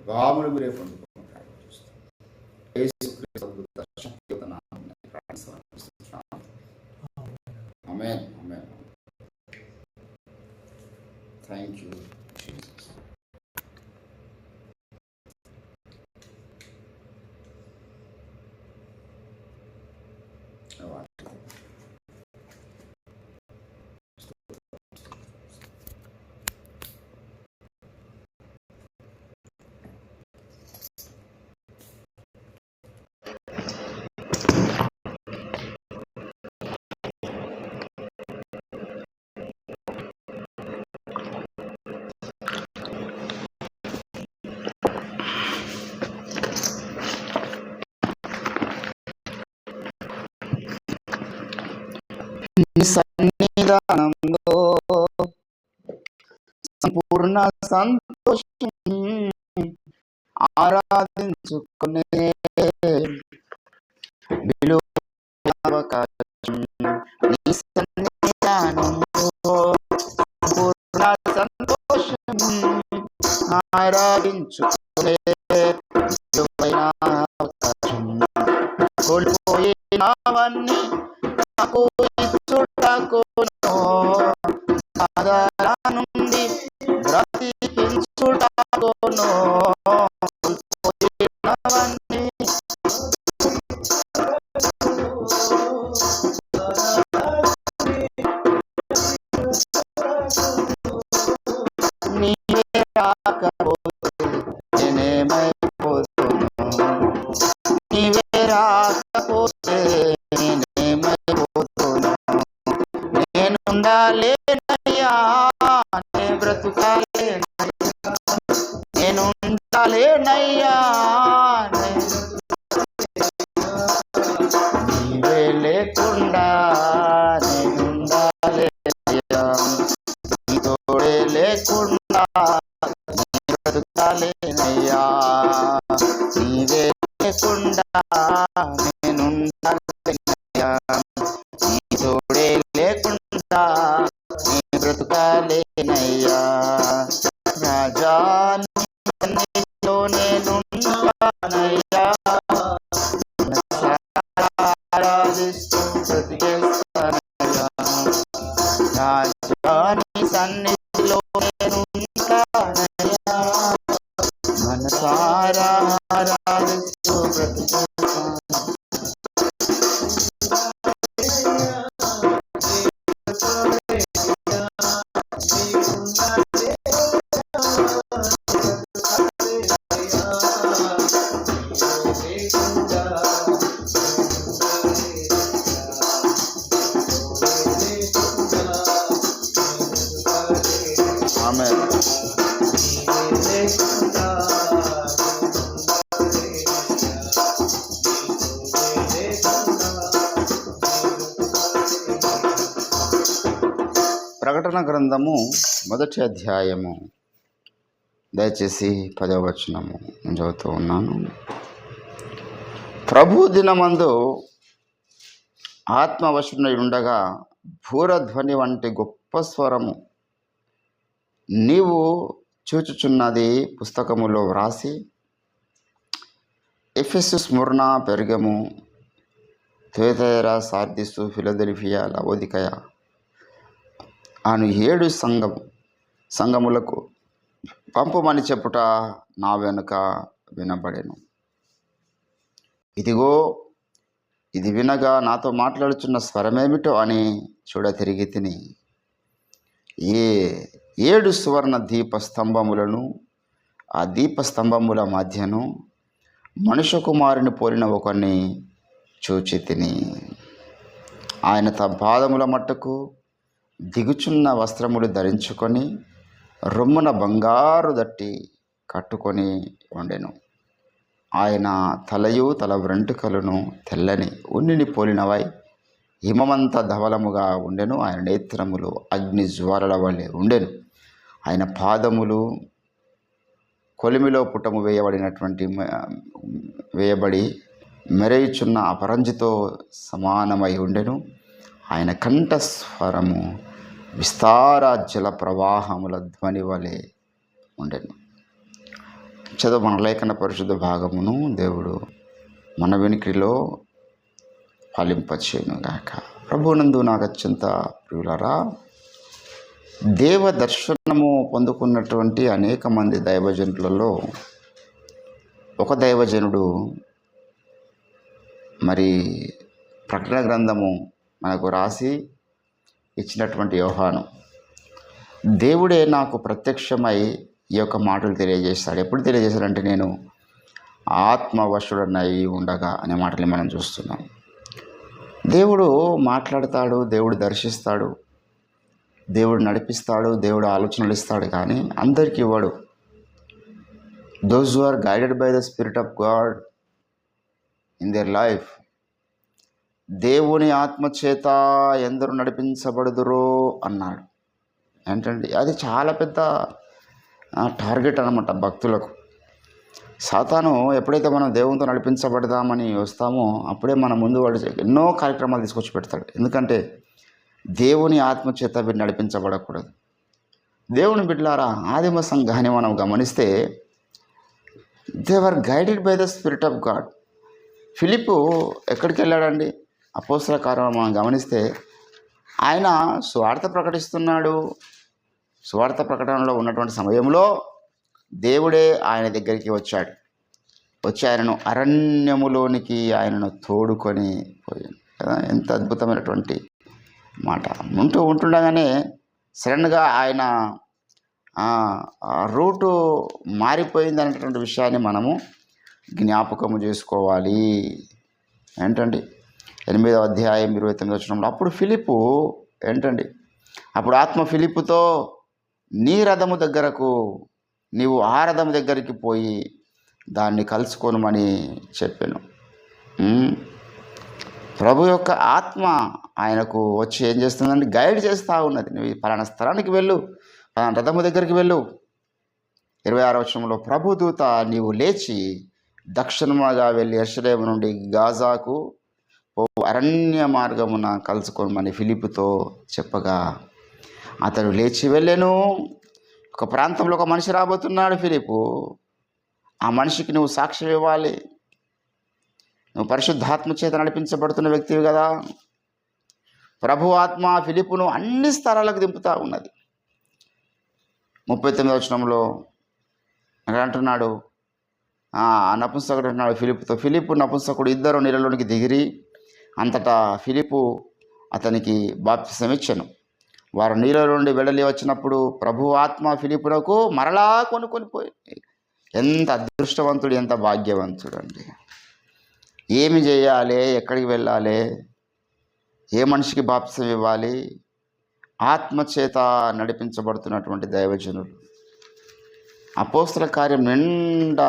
భావములు మీరే పొందుకోవడం ప్రారంభిస్తాం. ఆమేన్. ఆమేన్. Thank you Jesus. సన్నిధానంలో సంపూర్ణ సంతోషం ఆరాధించుకునే అవకాశం. నీ సన్నిధానంలో సంపూర్ణ సంతోషం ఆరాధించుకునే అవకాశం. కోల్పోయినవన్నీ నాకు ఇచ్చుటకును, ఆధార నుండి బ్రతికించుటకును. కోల్పోయినవన్నీ నీవే రాకపోతే నేనేమైపోతును, నీవే రాకపోతే నేనేమైపోతును. నేనుండాలేనయ్యా, నే బ్రతుకాలేనయ్యా, నేనుండాలేనయ్యా, నీవే లేకుండా నేనుండాలేనయ్యా, నీ తోడే లేకుండా బ్రతుకాలేనయ్యా, నీవే లేకుండా నేనుండాలేనయ్యా, నీ తోడే లేకుండా నీ బ్రతుకాలేనయ్యా. రాజా నీ మనసారా ఆరాధిస్తూ బ్రతుకుతాను. ఆమేన్. ప్రకటన గ్రంథము 1వ అధ్యాయము, దయచేసి 10వ వచనము నేను చదువుతూ ఉన్నాను. ప్రభు దినమందు ఆత్మవశుడై ఉండగా భూరధ్వని వంటి గొప్ప స్వరము నీవు చూచుచున్నది పుస్తకములో వ్రాసి ఎఫెసు, స్ముర్నా, పెర్గము, థుయతైరా, సార్దిసు, ఫిలదెల్ఫియా, లవోదికయ అను 7 సంఘములకు పంపుమని చెప్పుట నా వెనుక వినబడెను. ఇదిగో ఇది వినగా నాతో మాట్లాడుచున్న స్వరమేమిటో అని చూడ తిరిగి తిని 7 సువర్ణ దీప స్తంభములను, ఆ దీపస్తంభముల మధ్యను మనుష్య కుమారుని పోలిన ఒకరిని చూచి తిని. ఆయన తమ పాదముల మట్టుకు దిగుచున్న వస్త్రములు ధరించుకొని రొమ్మున బంగారు దట్టి కట్టుకొని ఉండెను. ఆయన తలయు తల వెంట్రుకలను తెల్లని ఉన్నిని పోలినవై హిమమంత ధవలముగా ఉండెను. ఆయన నేత్రములు అగ్ని జ్వాలల వలె ఉండెను. ఆయన పాదములు కొలిమిలో పుటము వేయబడి మెరయుచున్న అపరంజితో సమానమై ఉండెను. ఆయన కంఠస్వరము విస్తార జల ప్రవాహముల ధ్వని వలె ఉండెను. చదువు మన లేఖన పరిశుద్ధ భాగమును దేవుడు మన వెనుకలో ఫలింపచేయునుగాక. ప్రభునందు నాకు అత్యంత ప్రియులారా, దేవ దర్శనము పొందుకున్నటువంటి అనేక మంది దైవజనులలో ఒక దైవజనుడు మరి ప్రకటన గ్రంథము మనకు రాసి ఇచ్చినటువంటి యోహాను. దేవుడే నాకు ప్రత్యక్షమై ఈ యొక్క మాటలు తెలియజేస్తాడు. ఎప్పుడు తెలియజేశాడంటే, నేను ఆత్మవశుడనై ఉండగా అనే మాటలు మనం చూస్తున్నాం. దేవుడు మాట్లాడతాడు, దేవుడు దర్శిస్తాడు, దేవుడు నడిపిస్తాడు, దేవుడు ఆలోచనలు ఇస్తాడు, కానీ అందరికీ ఇవ్వడు. Those who are guided by the spirit of God in their life, దేవుని ఆత్మచేత ఎందరు నడిపించబడుదురో అన్నాడు. ఏంటండి, అది చాలా పెద్ద టార్గెట్ అన్నమాట భక్తులకు. సాతాను ఎప్పుడైతే మనం దేవునితో నడిపించబడదామని వస్తామో అప్పుడే మన ముందు వాడు ఎన్నో కార్యక్రమాలు తీసుకొచ్చి పెడతాడు. ఎందుకంటే దేవుని ఆత్మచేత వీరు నడిపించబడకూడదు. దేవుని బిడ్డలారా, ఆదిమ సంఘాన్ని మనం గమనిస్తే they were guided by the spirit of God. ఫిలిప్పు ఎక్కడికి వెళ్ళాడండి? అపోస్తల కార్యం మనం గమనిస్తే ఆయన సువార్త ప్రకటిస్తున్నాడు. సువార్త ప్రకటనలో ఉన్నటువంటి సమయంలో దేవుడే ఆయన దగ్గరికి వచ్చాడు. వచ్చి ఆయనను అరణ్యములోనికి ఆయనను తోడుకొని పోయాడు కదా. ఎంత అద్భుతమైనటువంటి మాట. ఉంటుండగానే సడన్గా ఆయన రూటు మారిపోయింది అనేటువంటి విషయాన్ని మనము జ్ఞాపకము చేసుకోవాలి. ఏంటండి, 8వ అధ్యాయం 29వ వచనంలో అప్పుడు ఫిలిప్పు ఏంటండి, అప్పుడు ఆత్మ ఫిలిప్పుతో నీ రథము దగ్గరకు నీవు ఆ రథము దగ్గరికి పోయి దాన్ని కలుసుకోనమని చెప్పాను. ప్రభు యొక్క ఆత్మ ఆయనకు వచ్చి ఏం చేస్తుందండి, గైడ్ చేస్తూ ఉన్నది. నువ్వు పలానా స్థలానికి వెళ్ళు, పలానా రథము దగ్గరికి వెళ్ళు. 26వ వచనంలో ప్రభు దూత నీవు లేచి దక్షిణముగా వెళ్ళి యెరూషలేము నుండి గాజాకు అరణ్య మార్గమున కలుసుకోమని ఫిలిప్పుతో చెప్పగా అతడు లేచి వెళ్ళాను. ఒక ప్రాంతంలో ఒక మనిషి రాబోతున్నాడు ఫిలిప్పు. ఆ మనిషికి నువ్వు సాక్ష్యం ఇవ్వాలి. నువ్వు పరిశుద్ధాత్మ చేత నడిపించబడుతున్న వ్యక్తివి కదా. ప్రభు ఆత్మ ఫిలిప్పును అన్ని స్థలాలకు దింపుతూ ఉన్నది. 39వ వచనంలో అంటున్నాడు, నపుంసకుడు అన్నాడు ఫిలిప్పుతో, ఫిలిప్పు నపుంసకుడు ఇద్దరు నీళ్ళలోనికి దిగిరి. అంతటా ఫిలిప్పు అతనికి బాప్తిసం ఇచ్చెను. వారు నీళ్ళ నుండి వెడలి వచ్చినప్పుడు ప్రభు ఆత్మ ఫిలిప్పునకు మరలా కొనుక్కొనిపోయింది. ఎంత అదృష్టవంతుడు, ఎంత భాగ్యవంతుడు అండి. ఏమి చేయాలి, ఎక్కడికి వెళ్ళాలి, ఏ మనిషికి బాప్తిసం ఇవ్వాలి? ఆత్మచేత నడిపించబడుతున్నటువంటి దైవజనులు. అపోస్తల కార్యం నిండా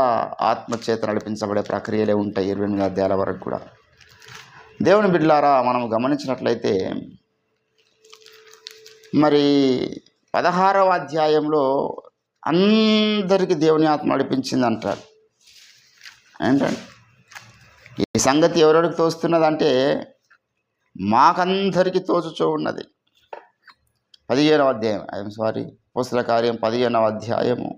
ఆత్మచేత నడిపించబడే ప్రక్రియలే ఉంటాయి 28 అధ్యాయాల వరకు కూడా. దేవుని బిడ్డలారా, మనం గమనించినట్లయితే మరి 16వ అధ్యాయంలో అందరికీ దేవుని ఆత్మ నడిపించింది అంటారు. ఏంటంటే ఈ సంగతి ఎవరెవరికి తోస్తున్నదంటే మాకందరికీ తోచుచూ ఉన్నది. 15వ అధ్యాయం అపోస్తల కార్యం 15వ అధ్యాయము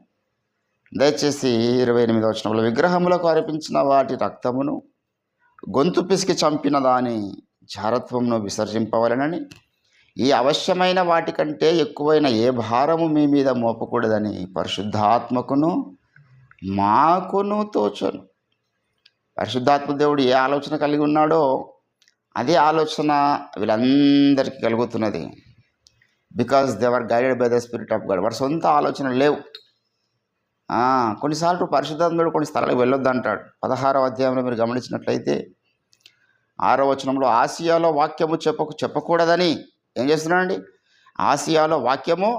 దయచేసి 28వ వచనంలో, విగ్రహములకు అర్పించిన వాటి రక్తమును గొంతు పిసికి చంపిన దాని జారత్వమును విసర్జింపవలెనని ఈ అవశ్యమైన వాటికంటే ఎక్కువైన ఏ భారము మీ మీద మోపకూడదని పరిశుద్ధాత్మకును మాకును తోచను. పరిశుద్ధాత్మ దేవుడు ఏ ఆలోచన కలిగి ఉన్నాడో అదే ఆలోచన వీళ్ళందరికీ కలుగుతున్నది. Because they are guided by the spirit of God. వారి సొంత ఆలోచనలు లేవు. కొన్నిసార్లు పరిశుద్ధాత్ముడు కొన్ని స్థలాలకు వెళ్ళొద్దు అంటాడు. 16వ అధ్యాయంలో మీరు గమనించినట్లయితే 6వ వచనంలో ఆసియాలో వాక్యము చెప్పకూడదని ఏం చేస్తున్నాడండి? ఆసియాలో వాక్యము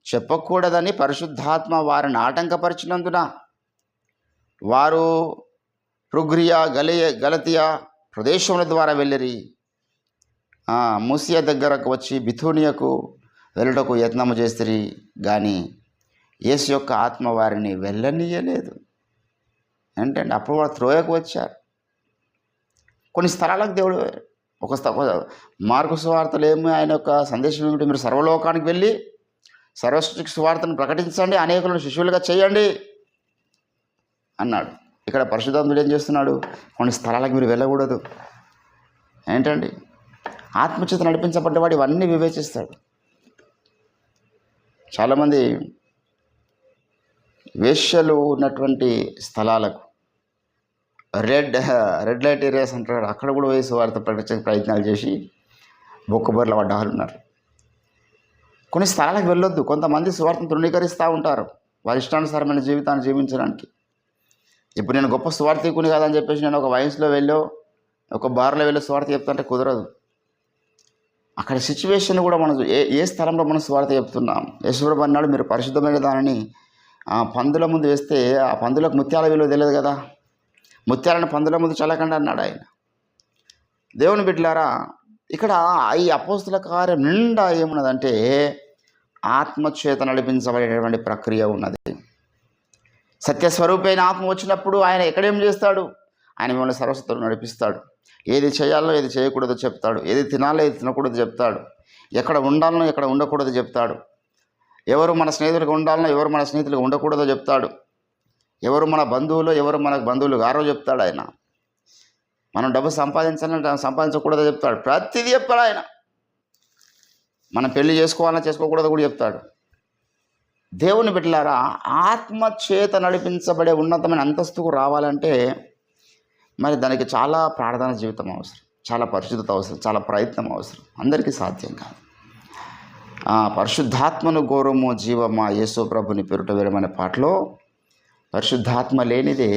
చెప్పకూడదని పరిశుద్ధాత్మ వారిని ఆటంకపరిచినందున వారు ఫ్రుగ్రియా గలతియా ప్రదేశముల ద్వారా వెళ్ళిరి. మూసియా దగ్గరకు వచ్చి బిథూనియకు వెళ్ళటకు యత్నము చేసిరి, కానీ యేసు యొక్క ఆత్మ వారిని వెళ్ళనీయలేదు. ఏంటంటే అప్పుడు వారు త్రోయకు వచ్చారు. కొన్ని స్థలాలకు దేవుడు మార్కు సువార్తలు ఏమి ఆయన యొక్క సందేశం ఏమిటి? మీరు సర్వలోకానికి వెళ్ళి సర్వసృష్టికి సువార్తను ప్రకటించండి, అనేకులను శిష్యులుగా చేయండి అన్నాడు. ఇక్కడ పరిశుద్ధాత్ముడు ఏం చేస్తున్నాడు? కొన్ని స్థలాలకు మీరు వెళ్ళకూడదు. ఏంటండి? ఆత్మచేత నడిపించబడ్డవాడు ఇవన్నీ వివేచిస్తాడు. చాలామంది వేశ్యలు ఉన్నటువంటి స్థలాలకు, రెడ్ లైట్ ఏరియాస్ అంటారు, అక్కడ కూడా వేసి సువార్త ప్రకటించే ప్రయత్నాలు చేసి బొక్కబొర్ల పడ్డారు ఉన్నారు. కొన్ని స్థలాలకు వెళ్ళొద్దు. కొంతమంది సువార్తను తృణీకరిస్తూ ఉంటారు వారి ఇష్టానుసారమైన జీవితాన్ని జీవించడానికి. ఇప్పుడు నేను గొప్ప సువార్థికుని కాదని చెప్పేసి నేను ఒక వయసులో వెళ్ళో ఒక బార్లో వెళ్ళి సువార్త చెప్తుంటే కుదరదు. అక్కడ సిచ్యువేషన్ కూడా మనం ఏ స్థలంలో మనం సువార్త చెప్తున్నాం. యేసుప్రభు అన్నాడు, మీరు పరిశుద్ధమైన దానిని పందుల ముందు వేస్తే ఆ పందులకు ముత్యాల విలువ తెలియదు కదా, ముత్యాలను పందుల ముందు చల్లకండి అన్నాడు ఆయన. దేవుని బిడ్డలారా, ఇక్కడ ఈ అపోస్తల కార్యం నిండా ఏమున్నదంటే ఆత్మచేత నడిపించబడేటువంటి ప్రక్రియ ఉన్నది. సత్యస్వరూపైన ఆత్మ వచ్చినప్పుడు ఆయన ఎక్కడేం చేస్తాడు? ఆయన మిమ్మల్ని సర్వస్వతలో నడిపిస్తాడు. ఏది చేయాలో ఏది చేయకూడదో చెప్తాడు. ఏది తినాలో ఏది తినకూడదో చెప్తాడు. ఎక్కడ ఉండాలనో ఎక్కడ ఉండకూడదో చెప్తాడు. ఎవరు మన స్నేహితులుగా ఉండాలనో ఎవరు మన స్నేహితులుగా ఉండకూడదో చెప్తాడు. ఎవరు మన బంధువులు ఎవరు మన బంధువులు గారో చెప్తాడు ఆయన. మనం డబ్బు సంపాదించాలని సంపాదించకూడదో చెప్తాడు. ప్రతిదీ చెప్తాడు ఆయన. మనం పెళ్లి చేసుకోవాలని చేసుకోకూడదో కూడా చెప్తాడు. దేవుని బిడ్డలారా, ఆత్మచేత నడిపించబడే ఉన్నతమైన అంతస్తుకు రావాలంటే మరి దానికి చాలా ప్రార్థన జీవితం అవసరం, చాలా పరిశుద్ధత అవసరం, చాలా ప్రయత్నం అవసరం. అందరికీ సాధ్యం కాదు. పరిశుద్ధాత్మను గౌరవము జీవమా యేసు ప్రభుని పెరుట వేయమనే పాటలో పరిశుద్ధాత్మ లేనిదే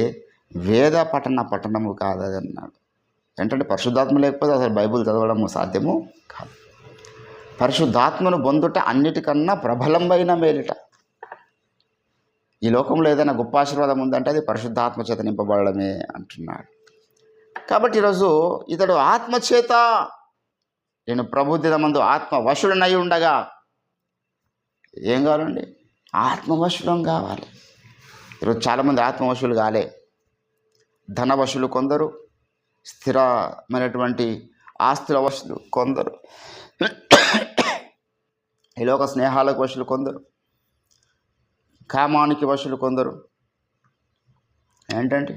వేద పఠనము కాదని అన్నాడు. ఏంటంటే పరిశుద్ధాత్మ లేకపోతే అసలు బైబిల్ చదవడము సాధ్యము కాదు. పరిశుద్ధాత్మను పొందుట అన్నిటికన్నా ప్రబలమైన మేలిట. ఈ లోకంలో ఏదైనా గొప్ప ఆశీర్వాదం ఉందంటే అది పరిశుద్ధాత్మ చేత నింపబడమే అంటున్నాడు. కాబట్టి ఈరోజు ఇతడు ఆత్మచేత, నేను ప్రభు దినమందు ఆత్మవశుడనై ఉండగా ఏం కావాలండి? ఆత్మవశులం కావాలి. ఈరోజు చాలామంది ఆత్మవశులు కాలే. ధనవశులు కొందరు, స్థిరమైనటువంటి ఆస్తుల వశులు కొందరు, ఈ లోక స్నేహాలకు వశులు కొందరు, కామానికి వశులు కొందరు. ఏంటంటే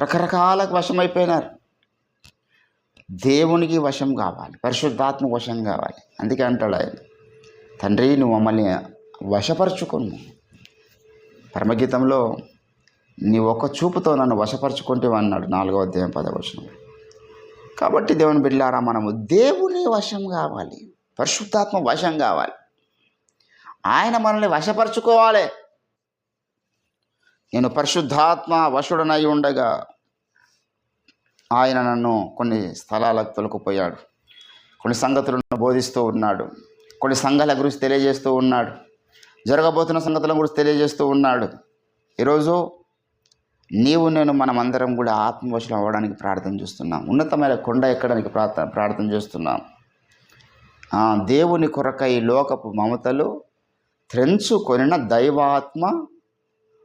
రకరకాలకు వశమైపోయినారు. దేవునికి వశం కావాలి, పరిశుద్ధాత్మ వశం కావాలి. అందుకే అంటాడు ఆయన, తండ్రి నువ్వు మమ్మల్ని వశపరుచుకును. పరమగీతంలో నీ ఒక్క చూపుతో నన్ను వశపరచుకుంటే అన్నాడు 4వ అధ్యాయం 10వ వచనం. కాబట్టి దేవుని బిడ్డలారా, మనము దేవుని వశం కావాలి, పరిశుద్ధాత్మ వశం కావాలి. ఆయన మనల్ని వశపరచుకోవాలి. నేను పరిశుద్ధాత్మ వశుడనై ఉండగా ఆయన నన్ను కొన్ని స్థలాలకు తొలగిపోయాడు, కొన్ని సంగతులను బోధిస్తూ ఉన్నాడు, కొన్ని సంఘాల గురించి తెలియజేస్తూ ఉన్నాడు, జరగబోతున్న సంగతుల గురించి తెలియజేస్తూ ఉన్నాడు. ఈరోజు నీవు నేను మనమందరం కూడా ఆత్మవశం అవ్వడానికి ప్రార్థన చేస్తున్నాం. ఉన్నతమైన కొండ ఎక్కడానికి ప్రార్థన చేస్తున్నాం. దేవుని కొరకై లోకపు మమతలు త్రెంచుకొనిన దైవాత్మ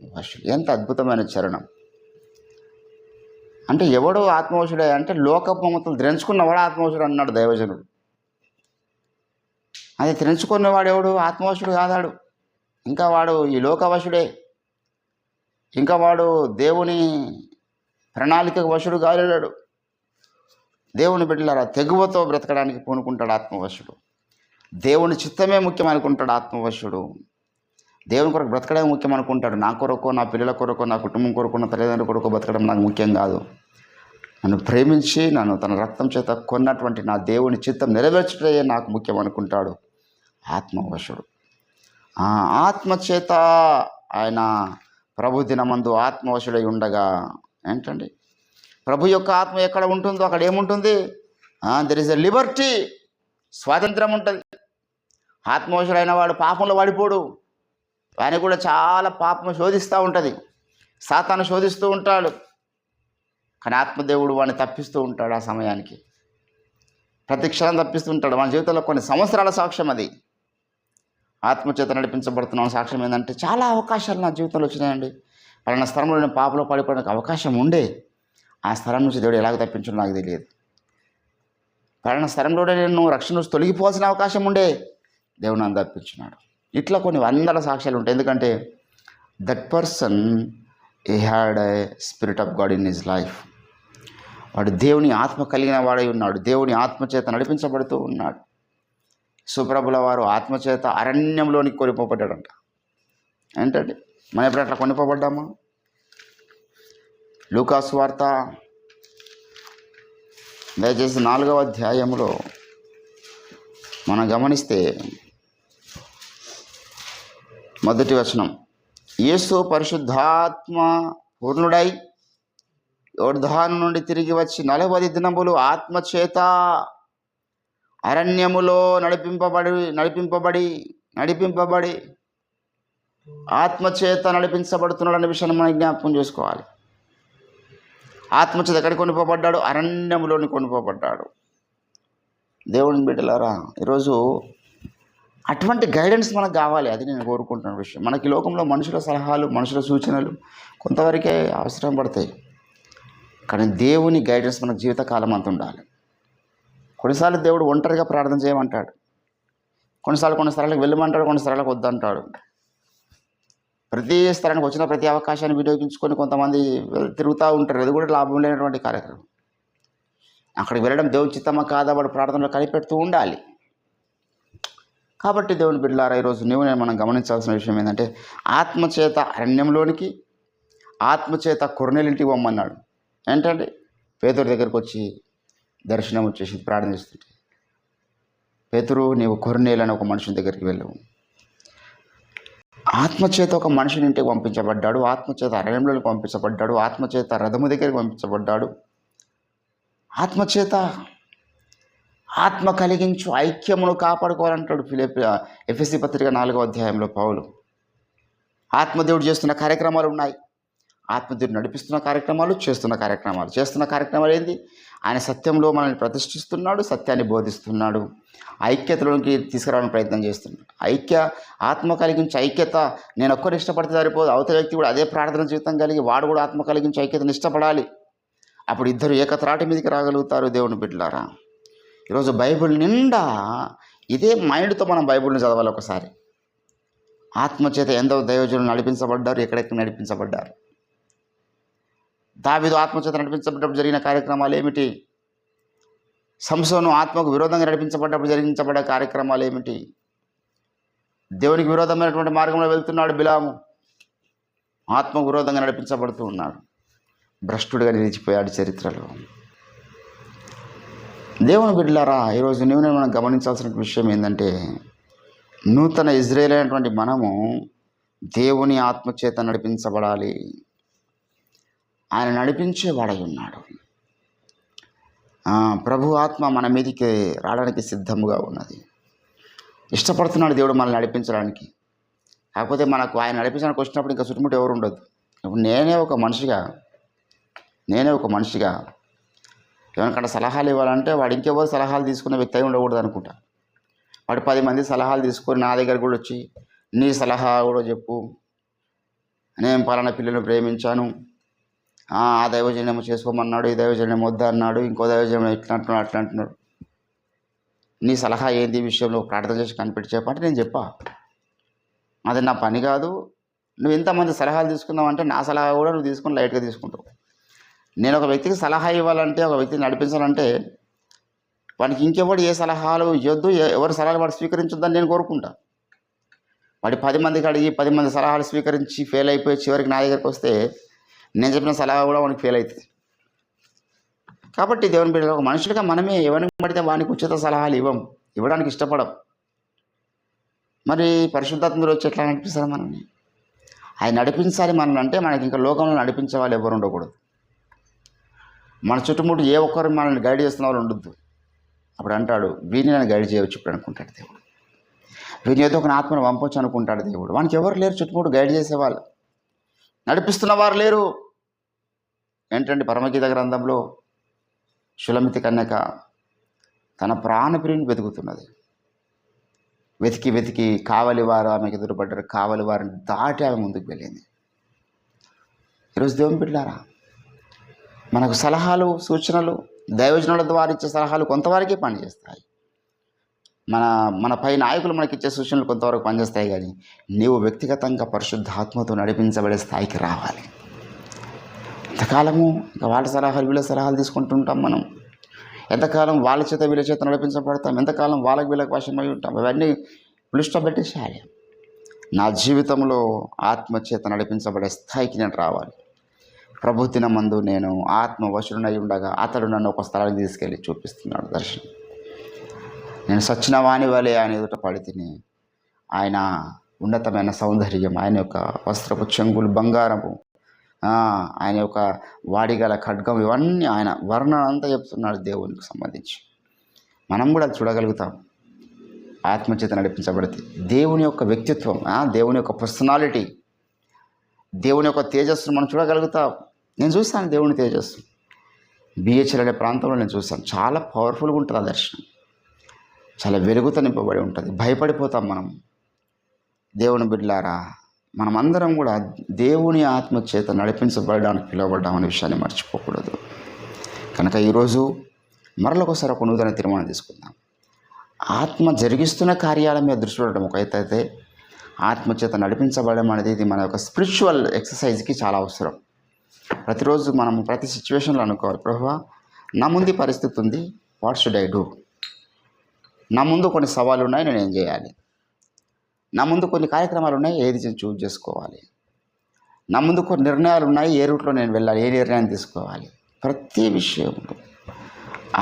వశుడు. ఎంత అద్భుతమైన చరణం! అంటే ఎవడు ఆత్మవశుడే అంటే లోకపు మమతలు త్రెంచుకున్నవాడు ఆత్మవశుడు అన్నాడు దైవజనుడు. అది త్రెంచుకున్నవాడు ఎవడు? ఆత్మవశుడు కాదాడు. ఇంకా వాడు ఈ లోకవశుడే. ఇంకా వాడు దేవుని ప్రణాళికకు వశుడు కాలేడు. దేవుని బిడ్డలారా, తెగువతో బ్రతకడానికి పూనుకుంటాడు ఆత్మవశుడు. దేవుని చిత్తమే ముఖ్యం అనుకుంటాడు ఆత్మవశుడు. దేవుని కొరకు బ్రతకడమే ముఖ్యం అనుకుంటాడు. నా కొరకు, నా పిల్లల కొరకు, నా కుటుంబం కొరకు, నా తల్లిదండ్రుల కొరకు బ్రతకడం నాకు ముఖ్యం కాదు. నన్ను ప్రేమించి నన్ను తన రక్తం చేత కొన్నటువంటి నా దేవుని చిత్తం నెరవేర్చడే నాకు ముఖ్యం అనుకుంటాడు ఆత్మవశుడు. ఆత్మచేత ఆయన ప్రభు దినమందు ఆత్మవశుడై ఉండగా ఏంటండి, ప్రభు యొక్క ఆత్మ ఎక్కడ ఉంటుందో అక్కడ ఏముంటుంది? దెర్ ఇస్ ఎ లిబర్టీ, స్వాతంత్రం ఉంటుంది. ఆత్మవశుడైన వాడు పాపంలో పడిపోడు. ఆయన కూడా చాలా పాపం శోధిస్తూ ఉంటుంది, సాతాను శోధిస్తూ ఉంటాడు. కానీ ఆత్మదేవుడు వాడిని తప్పిస్తూ ఉంటాడు. ఆ సమయానికి ప్రతి క్షణం తప్పిస్తూ ఉంటాడు. మన జీవితంలో కొన్ని సంవత్సరాల సాక్ష్యం అది. ఆత్మచేత నడిపించబడుతున్నాను సాక్ష్యం ఏంటంటే, చాలా అవకాశాలు నా జీవితంలో వచ్చినాయండి. పలానా స్థలంలో నేను పాపలో పడిపోవడానికి అవకాశం ఉండే, ఆ స్థలం నుంచి దేవుడు ఎలాగ తప్పించడం నాకు తెలియదు. పలానా స్థలంలోనే నేను రక్షణ నుంచి తొలగిపోవాల్సిన అవకాశం ఉండే, దేవుడు నన్ను తప్పించున్నాడు. ఇట్లా కొన్ని వందల సాక్ష్యాలు ఉంటాయి. ఎందుకంటే that person he had a spirit of God in his life. వాడు దేవుని ఆత్మ కలిగిన వాడై ఉన్నాడు. దేవుని ఆత్మచేత నడిపించబడుతూ ఉన్నాడు. సుప్రభుల వారు ఆత్మచేత అరణ్యంలోనికి కొనిపోబడ్డాడంట. ఏంటండి, మనం ఎప్పుడు అట్లా కొనిపోబడ్డామా? లూకా సువార్త దయచేసి 4వ అధ్యాయంలో మనం గమనిస్తే మొదటి వచనం, యేసు పరిశుద్ధాత్మ పూర్ణుడై యోర్దాను నుండి తిరిగి వచ్చి 40 దినములు ఆత్మచేత అరణ్యములో నడిపింపబడి ఆత్మచేత నడిపించబడుతున్నాడు అనే విషయాన్ని మనం జ్ఞాపకం చేసుకోవాలి. ఆత్మచేత ఎక్కడికి కొనిపోబడ్డాడు? అరణ్యములోని కొనిపోబడ్డాడు. దేవుని బిడ్డలారా, ఈరోజు అటువంటి గైడెన్స్ మనకు కావాలి. అది నేను కోరుకుంటున్న విషయం. మనకి లోకంలో మనుషుల సలహాలు, మనుషుల సూచనలు కొంతవరకే అవసరం పడతాయి. కానీ దేవుని గైడెన్స్ మన జీవితకాలం అంత ఉండాలి. కొన్నిసార్లు దేవుడు ఒంటరిగా ప్రార్థన చేయమంటాడు, కొన్ని స్థలాలకు వెళ్ళమంటాడు, కొన్ని స్థలాలకు వద్దంటాడు. ప్రతి స్థలానికి వచ్చిన ప్రతి అవకాశాన్ని వినియోగించుకొని కొంతమంది తిరుగుతూ ఉంటారు. అది కూడా లాభం లేనటువంటి కార్యక్రమం. అక్కడికి వెళ్ళడం దేవుని చిత్తమా కాదా వాడు ప్రార్థనలో కనిపెడుతూ ఉండాలి. కాబట్టి దేవుని బిడ్డలారా, ఈరోజు నేను మనం గమనించాల్సిన విషయం ఏంటంటే, ఆత్మచేత అరణ్యంలోనికి, ఆత్మచేత కొర్నేలింటికి పొమ్మన్నాడు. ఏంటంటే పేతురు దగ్గరికి వచ్చి దర్శనం వచ్చేసి ప్రార్థన చేస్తుంటే, పేతురు నీవు కొర్నేలు అని ఒక మనుషుని దగ్గరికి వెళ్ళవు. ఆత్మచేత ఒక మనుషుని ఇంటికి పంపించబడ్డాడు, ఆత్మచేత అరణ్యంలోకి పంపించబడ్డాడు, ఆత్మచేత రథము దగ్గరికి పంపించబడ్డాడు. ఆత్మచేత ఆత్మ కలిగించు ఐక్యమును కాపాడుకోవాలంటాడు ఎఫెసీ పత్రిక 4వ అధ్యాయంలో పౌలు. ఆత్మదేవుడు చేస్తున్న కార్యక్రమాలు ఉన్నాయి. ఆత్మదేవుడు నడిపిస్తున్న కార్యక్రమాలు, చేస్తున్న కార్యక్రమాలు ఏంది? ఆయన సత్యంలో మనల్ని ప్రతిష్ఠిస్తున్నాడు, సత్యాన్ని బోధిస్తున్నాడు, ఐక్యతలోకి తీసుకురావడానికి ప్రయత్నం చేస్తున్నాడు. ఆత్మ కలిగించే ఐక్యత నేను ఒక్కరు ఇష్టపడితే సరిపోదు, అవతల వ్యక్తి కూడా అదే ప్రార్థన జీవితం కలిగి వాడు కూడా ఆత్మ కలిగించే ఐక్యతను ఇష్టపడాలి. అప్పుడు ఇద్దరు ఏకత్రాటి మీదకి రాగలుగుతారు. దేవుని బిడ్డలారా, ఈరోజు బైబిల్ నిండా ఇదే మైండ్తో మనం బైబిల్ని చదవాలి. ఒకసారి ఆత్మచేత ఎందరో దైవజనులు నడిపించబడ్డారు, ఎక్కడెక్కడ నడిపించబడ్డారు. దావీదు ఆత్మచేత నడిపించబడ్డప్పుడు జరిగిన కార్యక్రమాలు ఏమిటి? సంసోను ఆత్మకు విరోధంగా నడిపించబడ్డప్పుడు జరిగించబడ్డ కార్యక్రమాలు ఏమిటి? దేవునికి విరోధమైనటువంటి మార్గంలో వెళ్తున్నాడు బిలాము. ఆత్మ విరోధంగా నడిపించబడుతూ ఉన్నాడు. భ్రష్టుడిగా నిలిచిపోయాడు చరిత్రలో. దేవుని బిడ్డలారా, ఈరోజు నేను మనం గమనించాల్సిన విషయం ఏంటంటే, నూతన ఇజ్రాయేల్ అయినటువంటి మనము దేవుని ఆత్మచేత నడిపించబడాలి. ఆయన నడిపించేవాడై ఉన్నాడు. ప్రభు ఆత్మ మన మీదికి రావడానికి సిద్ధముగా ఉన్నది. ఇష్టపడుతున్నాడు దేవుడు మనల్ని నడిపించడానికి. కాకపోతే మనకు ఆయన నడిపించడానికి వచ్చినప్పుడు ఇంకా చుట్టుముట్టు ఎవరు ఉండదు. ఇప్పుడు నేనే ఒక మనిషిగా ఎవరికన్నా సలహాలు ఇవ్వాలంటే వాడు ఇంకెవరు సలహాలు తీసుకున్న వ్యక్తి అయి ఉండకూడదు అనుకుంటా. వాడు 10 మంది సలహాలు తీసుకొని నా దగ్గర కూడా వచ్చి నీ సలహా కూడా చెప్పు, నేను పలానా పిల్లలను ప్రేమించాను, ఆ దైవజన్యం చేసుకోమన్నాడు, ఈ దైవజన్యం వద్దా అన్నాడు, ఇంకో దైవజన్యం ఇట్లా అంటున్నాడు అట్లా అంటున్నాడు, నీ సలహా ఏంది ఈ విషయంలో ప్రార్థన చేసి కనిపెట్టి చెప్పంటే నేను చెప్పా. అది నా పని కాదు. నువ్వు ఎంతమంది సలహాలు తీసుకున్నావు అంటే నా సలహా కూడా నువ్వు తీసుకుని లైట్గా తీసుకుంటావు. నేను ఒక వ్యక్తికి సలహా ఇవ్వాలంటే, ఒక వ్యక్తిని నడిపించాలంటే వానికి ఇంకెవడు ఏ సలహాలు ఇవ్వద్దు, ఎవరి సలహాలు వాడు స్వీకరించొద్దని నేను కోరుకుంటా. వాడి 10 మందికి అడిగి 10 మంది సలహాలు స్వీకరించి ఫెయిల్ అయిపోయి చివరికి నా దగ్గరికి వస్తే నేను చెప్పిన సలహా కూడా వానికి ఫెయిల్ అవుతుంది. కాబట్టి దేవుని బిడ్డలు, ఒక మనుషులుగా మనమే ఎవరిని పడితే వానికి ఉచిత సలహాలు ఇవ్వడానికి ఇష్టపడం. మరి పరిశుద్ధాత్మలో వచ్చి ఎట్లా నడిపిస్తారు మనల్ని? ఆయన నడిపించాలి మనల్ని అంటే మనకి ఇంకా లోకంలో నడిపించే వాళ్ళు ఎవరు ఉండకూడదు. మన చుట్టుముట్టు ఏ ఒక్కరు మనల్ని గైడ్ చేస్తున్న వాళ్ళు ఉండొద్దు. అప్పుడు అంటాడు, వీరిని నన్ను గైడ్ చేయవచ్చు ఇప్పుడు అనుకుంటాడు దేవుడు. వీరిని ఏదో ఒక ఆత్మను పంపొచ్చు అనుకుంటాడు దేవుడు. వానికి ఎవరు లేరు చుట్టుముట్టు గైడ్ చేసేవాళ్ళు, నడిపిస్తున్న వారు లేరు. ఏంటంటే పరమగీత గ్రంథంలో షులమితి కన్యక తన ప్రాణప్రియుని వెతుకుతున్నది. వెతికి కావలి వారు ఆమెకు ఎదురుపడ్డారు. కావలి వారిని దాటి ఆమె ముందుకు వెళ్ళింది. ఈరోజు దేవుని బిడ్డలారా, మనకు సలహాలు సూచనలు దైవజనుల ద్వారా ఇచ్చే సలహాలు కొంతవరకే పనిచేస్తాయి. మన పై నాయకులు మనకిచ్చే సూచనలు కొంతవరకు పనిచేస్తాయి. కానీ నీవు వ్యక్తిగతంగా పరిశుద్ధాత్మతో నడిపించబడే స్థాయికి రావాలి. ఎంతకాలము ఇంకా వాళ్ళ సలహాలు వీళ్ళ సలహాలు తీసుకుంటుంటాం మనం. ఎంతకాలం వాళ్ళ చేత వీళ్ళ చేత నడిపించబడతాం. ఎంతకాలం వాళ్ళకి వీళ్ళకి వశమై ఉంటాం. అవన్నీ పులిస్టా పెట్టేసేయాలి. నా జీవితంలో ఆత్మచేత నడిపించబడే స్థాయికి నేను రావాలి. ప్రభు దినమందు నేను ఆత్మవశుడనై ఉండగా అతడు నన్ను ఒక స్థలానికి తీసుకెళ్ళి చూపిస్తున్నాడు దర్శనం. నేను సచ్చిన వాణి వలె ఆయన ఎదుట పడి తిని, ఆయన ఉన్నతమైన సౌందర్యం, ఆయన యొక్క వస్త్రపు చెంగులు బంగారము, ఆయన యొక్క వాడిగల ఖడ్గం, ఇవన్నీ ఆయన వర్ణన అంతా చెప్తున్నాడు దేవునికి సంబంధించి. మనం కూడా చూడగలుగుతాం. ఆత్మచేత నడిపించబడితే దేవుని యొక్క వ్యక్తిత్వం, దేవుని యొక్క పర్సనాలిటీ, దేవుని యొక్క తేజస్సును మనం చూడగలుగుతాం. నేను చూస్తాను దేవుని తేజస్సు. బిహెచ్ఎల్ అనే ప్రాంతంలో నేను చూస్తాను. చాలా పవర్ఫుల్గా ఉంటుంది ఆ దర్శనం. చాలా వెలుగుతో నింపబడి ఉంటుంది. భయపడిపోతాం మనం. దేవుని బిడ్డలారా, మనమందరం కూడా దేవుని ఆత్మచేత నడిపించబడడానికి పిలువబడ్డామనే విషయాన్ని మర్చిపోకూడదు. కనుక ఈరోజు మరొకసారి ఒక నూతన తీర్మానం తీసుకుందాం. ఆత్మ జరిగిస్తున్న కార్యాల మీద దృష్టి పెట్టడం ఒక అయితే, ఆత్మచేత నడిపించబడడం అనేది ఇది మన యొక్క స్పిరిచువల్ ఎక్సర్సైజ్కి చాలా అవసరం. ప్రతిరోజు మనం ప్రతి సిచ్యువేషన్లో అనుకోవాలి, ప్రభువా నా ముందు పరిస్థితి ఉంది, వాట్ షుడ్ ఐ డూ? నా ముందు కొన్ని సవాళ్ళు ఉన్నాయి, నేను ఏం చేయాలి? నా ముందు కొన్ని కార్యక్రమాలు ఉన్నాయి, ఏది చూజ్ చేసుకోవాలి? నా ముందు కొన్ని నిర్ణయాలు ఉన్నాయి, ఏ రూట్లో నేను వెళ్ళాలి, ఏ నిర్ణయం తీసుకోవాలి? ప్రతి విషయంలో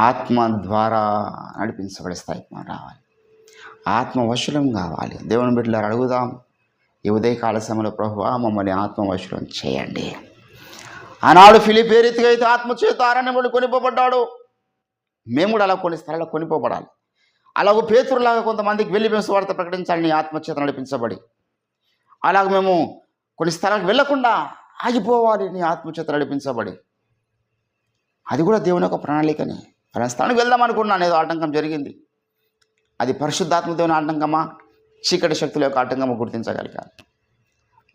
ఆత్మ ద్వారా నడిపించబడే స్థాయికి మనం రావాలి. ఆత్మవశులం కావాలి. దేవుని బిడ్డలారా, అడుగుదాం ఈ ఉదయకాల సమయంలో, ప్రభువా మమ్మల్ని ఆత్మవశులం చేయండి. ఆనాడు ఫిలిప్పీ ఏ రీతిగా అయితే ఆత్మచేత అరణ్యంలో కొనిపోబడ్డాడు, మేము కూడా అలా కొన్ని స్థలాల్లో కొనిపోబడాలి. అలాగూ పేతురులాగా కొంతమందికి వెళ్ళి మేము సువార్త ప్రకటించాలని ఆత్మచేత నడిపించబడి, అలాగ మేము కొన్ని స్థలాలకు వెళ్ళకుండా ఆగిపోవాలి నీ ఆత్మచేత నడిపించబడి. అది కూడా దేవుని యొక్క ప్రణాళికని. పలానా స్థానానికి వెళ్దాం అనుకున్నాను, ఏదో ఆటంకం జరిగింది. అది పరిశుద్ధాత్మ దేవుని ఆటంకమా, చీకటి శక్తుల యొక్క ఆటంకమా గుర్తించగలిగాలి.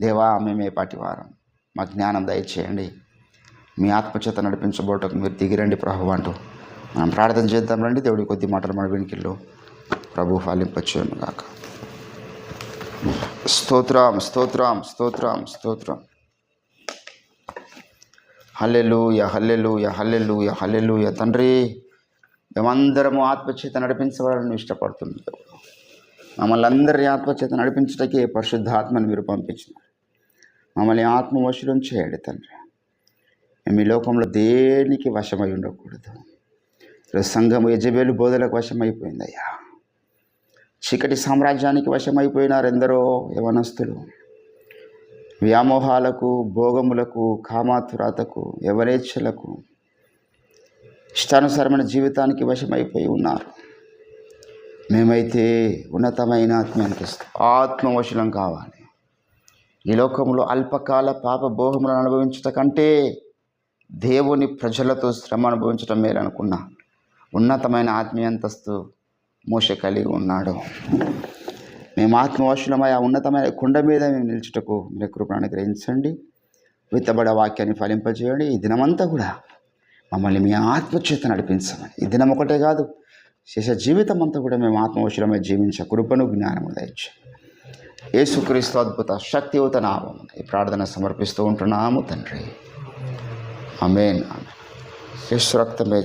దేవా మేమే పాటి వారం, మా జ్ఞానం దయచేయండి, మీ ఆత్మచేత నడిపించబోటకు మీరు దిగిరండి ప్రభు అంటూ మనం ప్రార్థన చేద్దాం రండి. దేవుడి కొద్ది మాటలు మన వెనుకల్లో ప్రభు ఫలింపచేయును గాక. స్తోత్రం స్తోత్రం స్తోత్రం స్తోత్రం. హల్లెలూయా హల్లెలూయా హల్లెలూయా హల్లెలూయా. తండ్రి, మేమందరము ఆత్మచేత నడిపించబడాలని ఇష్టపడుతున్నాం. మమ్మల్ని అందరి ఆత్మచేత నడిపించటకే పరిశుద్ధాత్మని మీరు పంపించినారు. మమ్మల్ని ఆత్మవశులం చేయండి తండ్రి. మేము ఈ లోకంలో దేనికి వశమై ఉండకూడదు. ఈరోజు సంఘము యెజబెలు బోధలకు వశమైపోయిందయ్యా. చీకటి సామ్రాజ్యానికి వశమైపోయినారు ఎందరో యవనస్తులు. వ్యామోహాలకు, భోగములకు, కామాతురాతకు, యవనేచ్ఛలకు, ఇష్టానుసారమైన జీవితానికి వశమైపోయి ఉన్నారు. మేమైతే ఉన్నతమైన ఆత్మవశులం కావాలి. ఈ లోకంలో అల్పకాల పాప భోగములను అనుభవించట కంటే దేవుని ప్రజలతో శ్రమ అనుభవించటం మేలనుకున్నా. ఉన్నతమైన ఆత్మీయ అంతస్తు మోషే కలిగి ఉన్నాడు. మేము ఆత్మవశులమై ఆ ఉన్నతమైన కొండ మీద మేము నిలుచుటకు మీరు కృపను అనుగ్రహించండి. విత్తబడే వాక్యాన్ని ఫలింపజేయండి. ఈ దినమంతా కూడా మమ్మల్ని మీ ఆత్మచేత నడిపించమని, ఈ దినం ఒకటే కాదు, శేష జీవితం అంతా కూడా మేము ఆత్మవశులమై జీవించే కృపను, జ్ఞానము దయచేయండి. యేసుక్రీస్తు అద్భుత శక్తియుత నామమున ఈ ప్రార్థన సమర్పిస్తూ ఉంటున్నాము తండ్రి. ఆమేన్. యేసు రక్తమే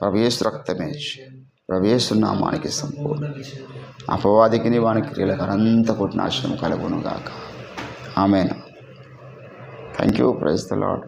ప్రభు, యేసు రక్తమే ప్రభు, యేసు నామానికి సంపూర్ణ అపవాదికి వాని క్రియలకు అనంత కొట్టిన నాశనం కలుగును గాక. ఆమేన్. Thank you. Praise the lord.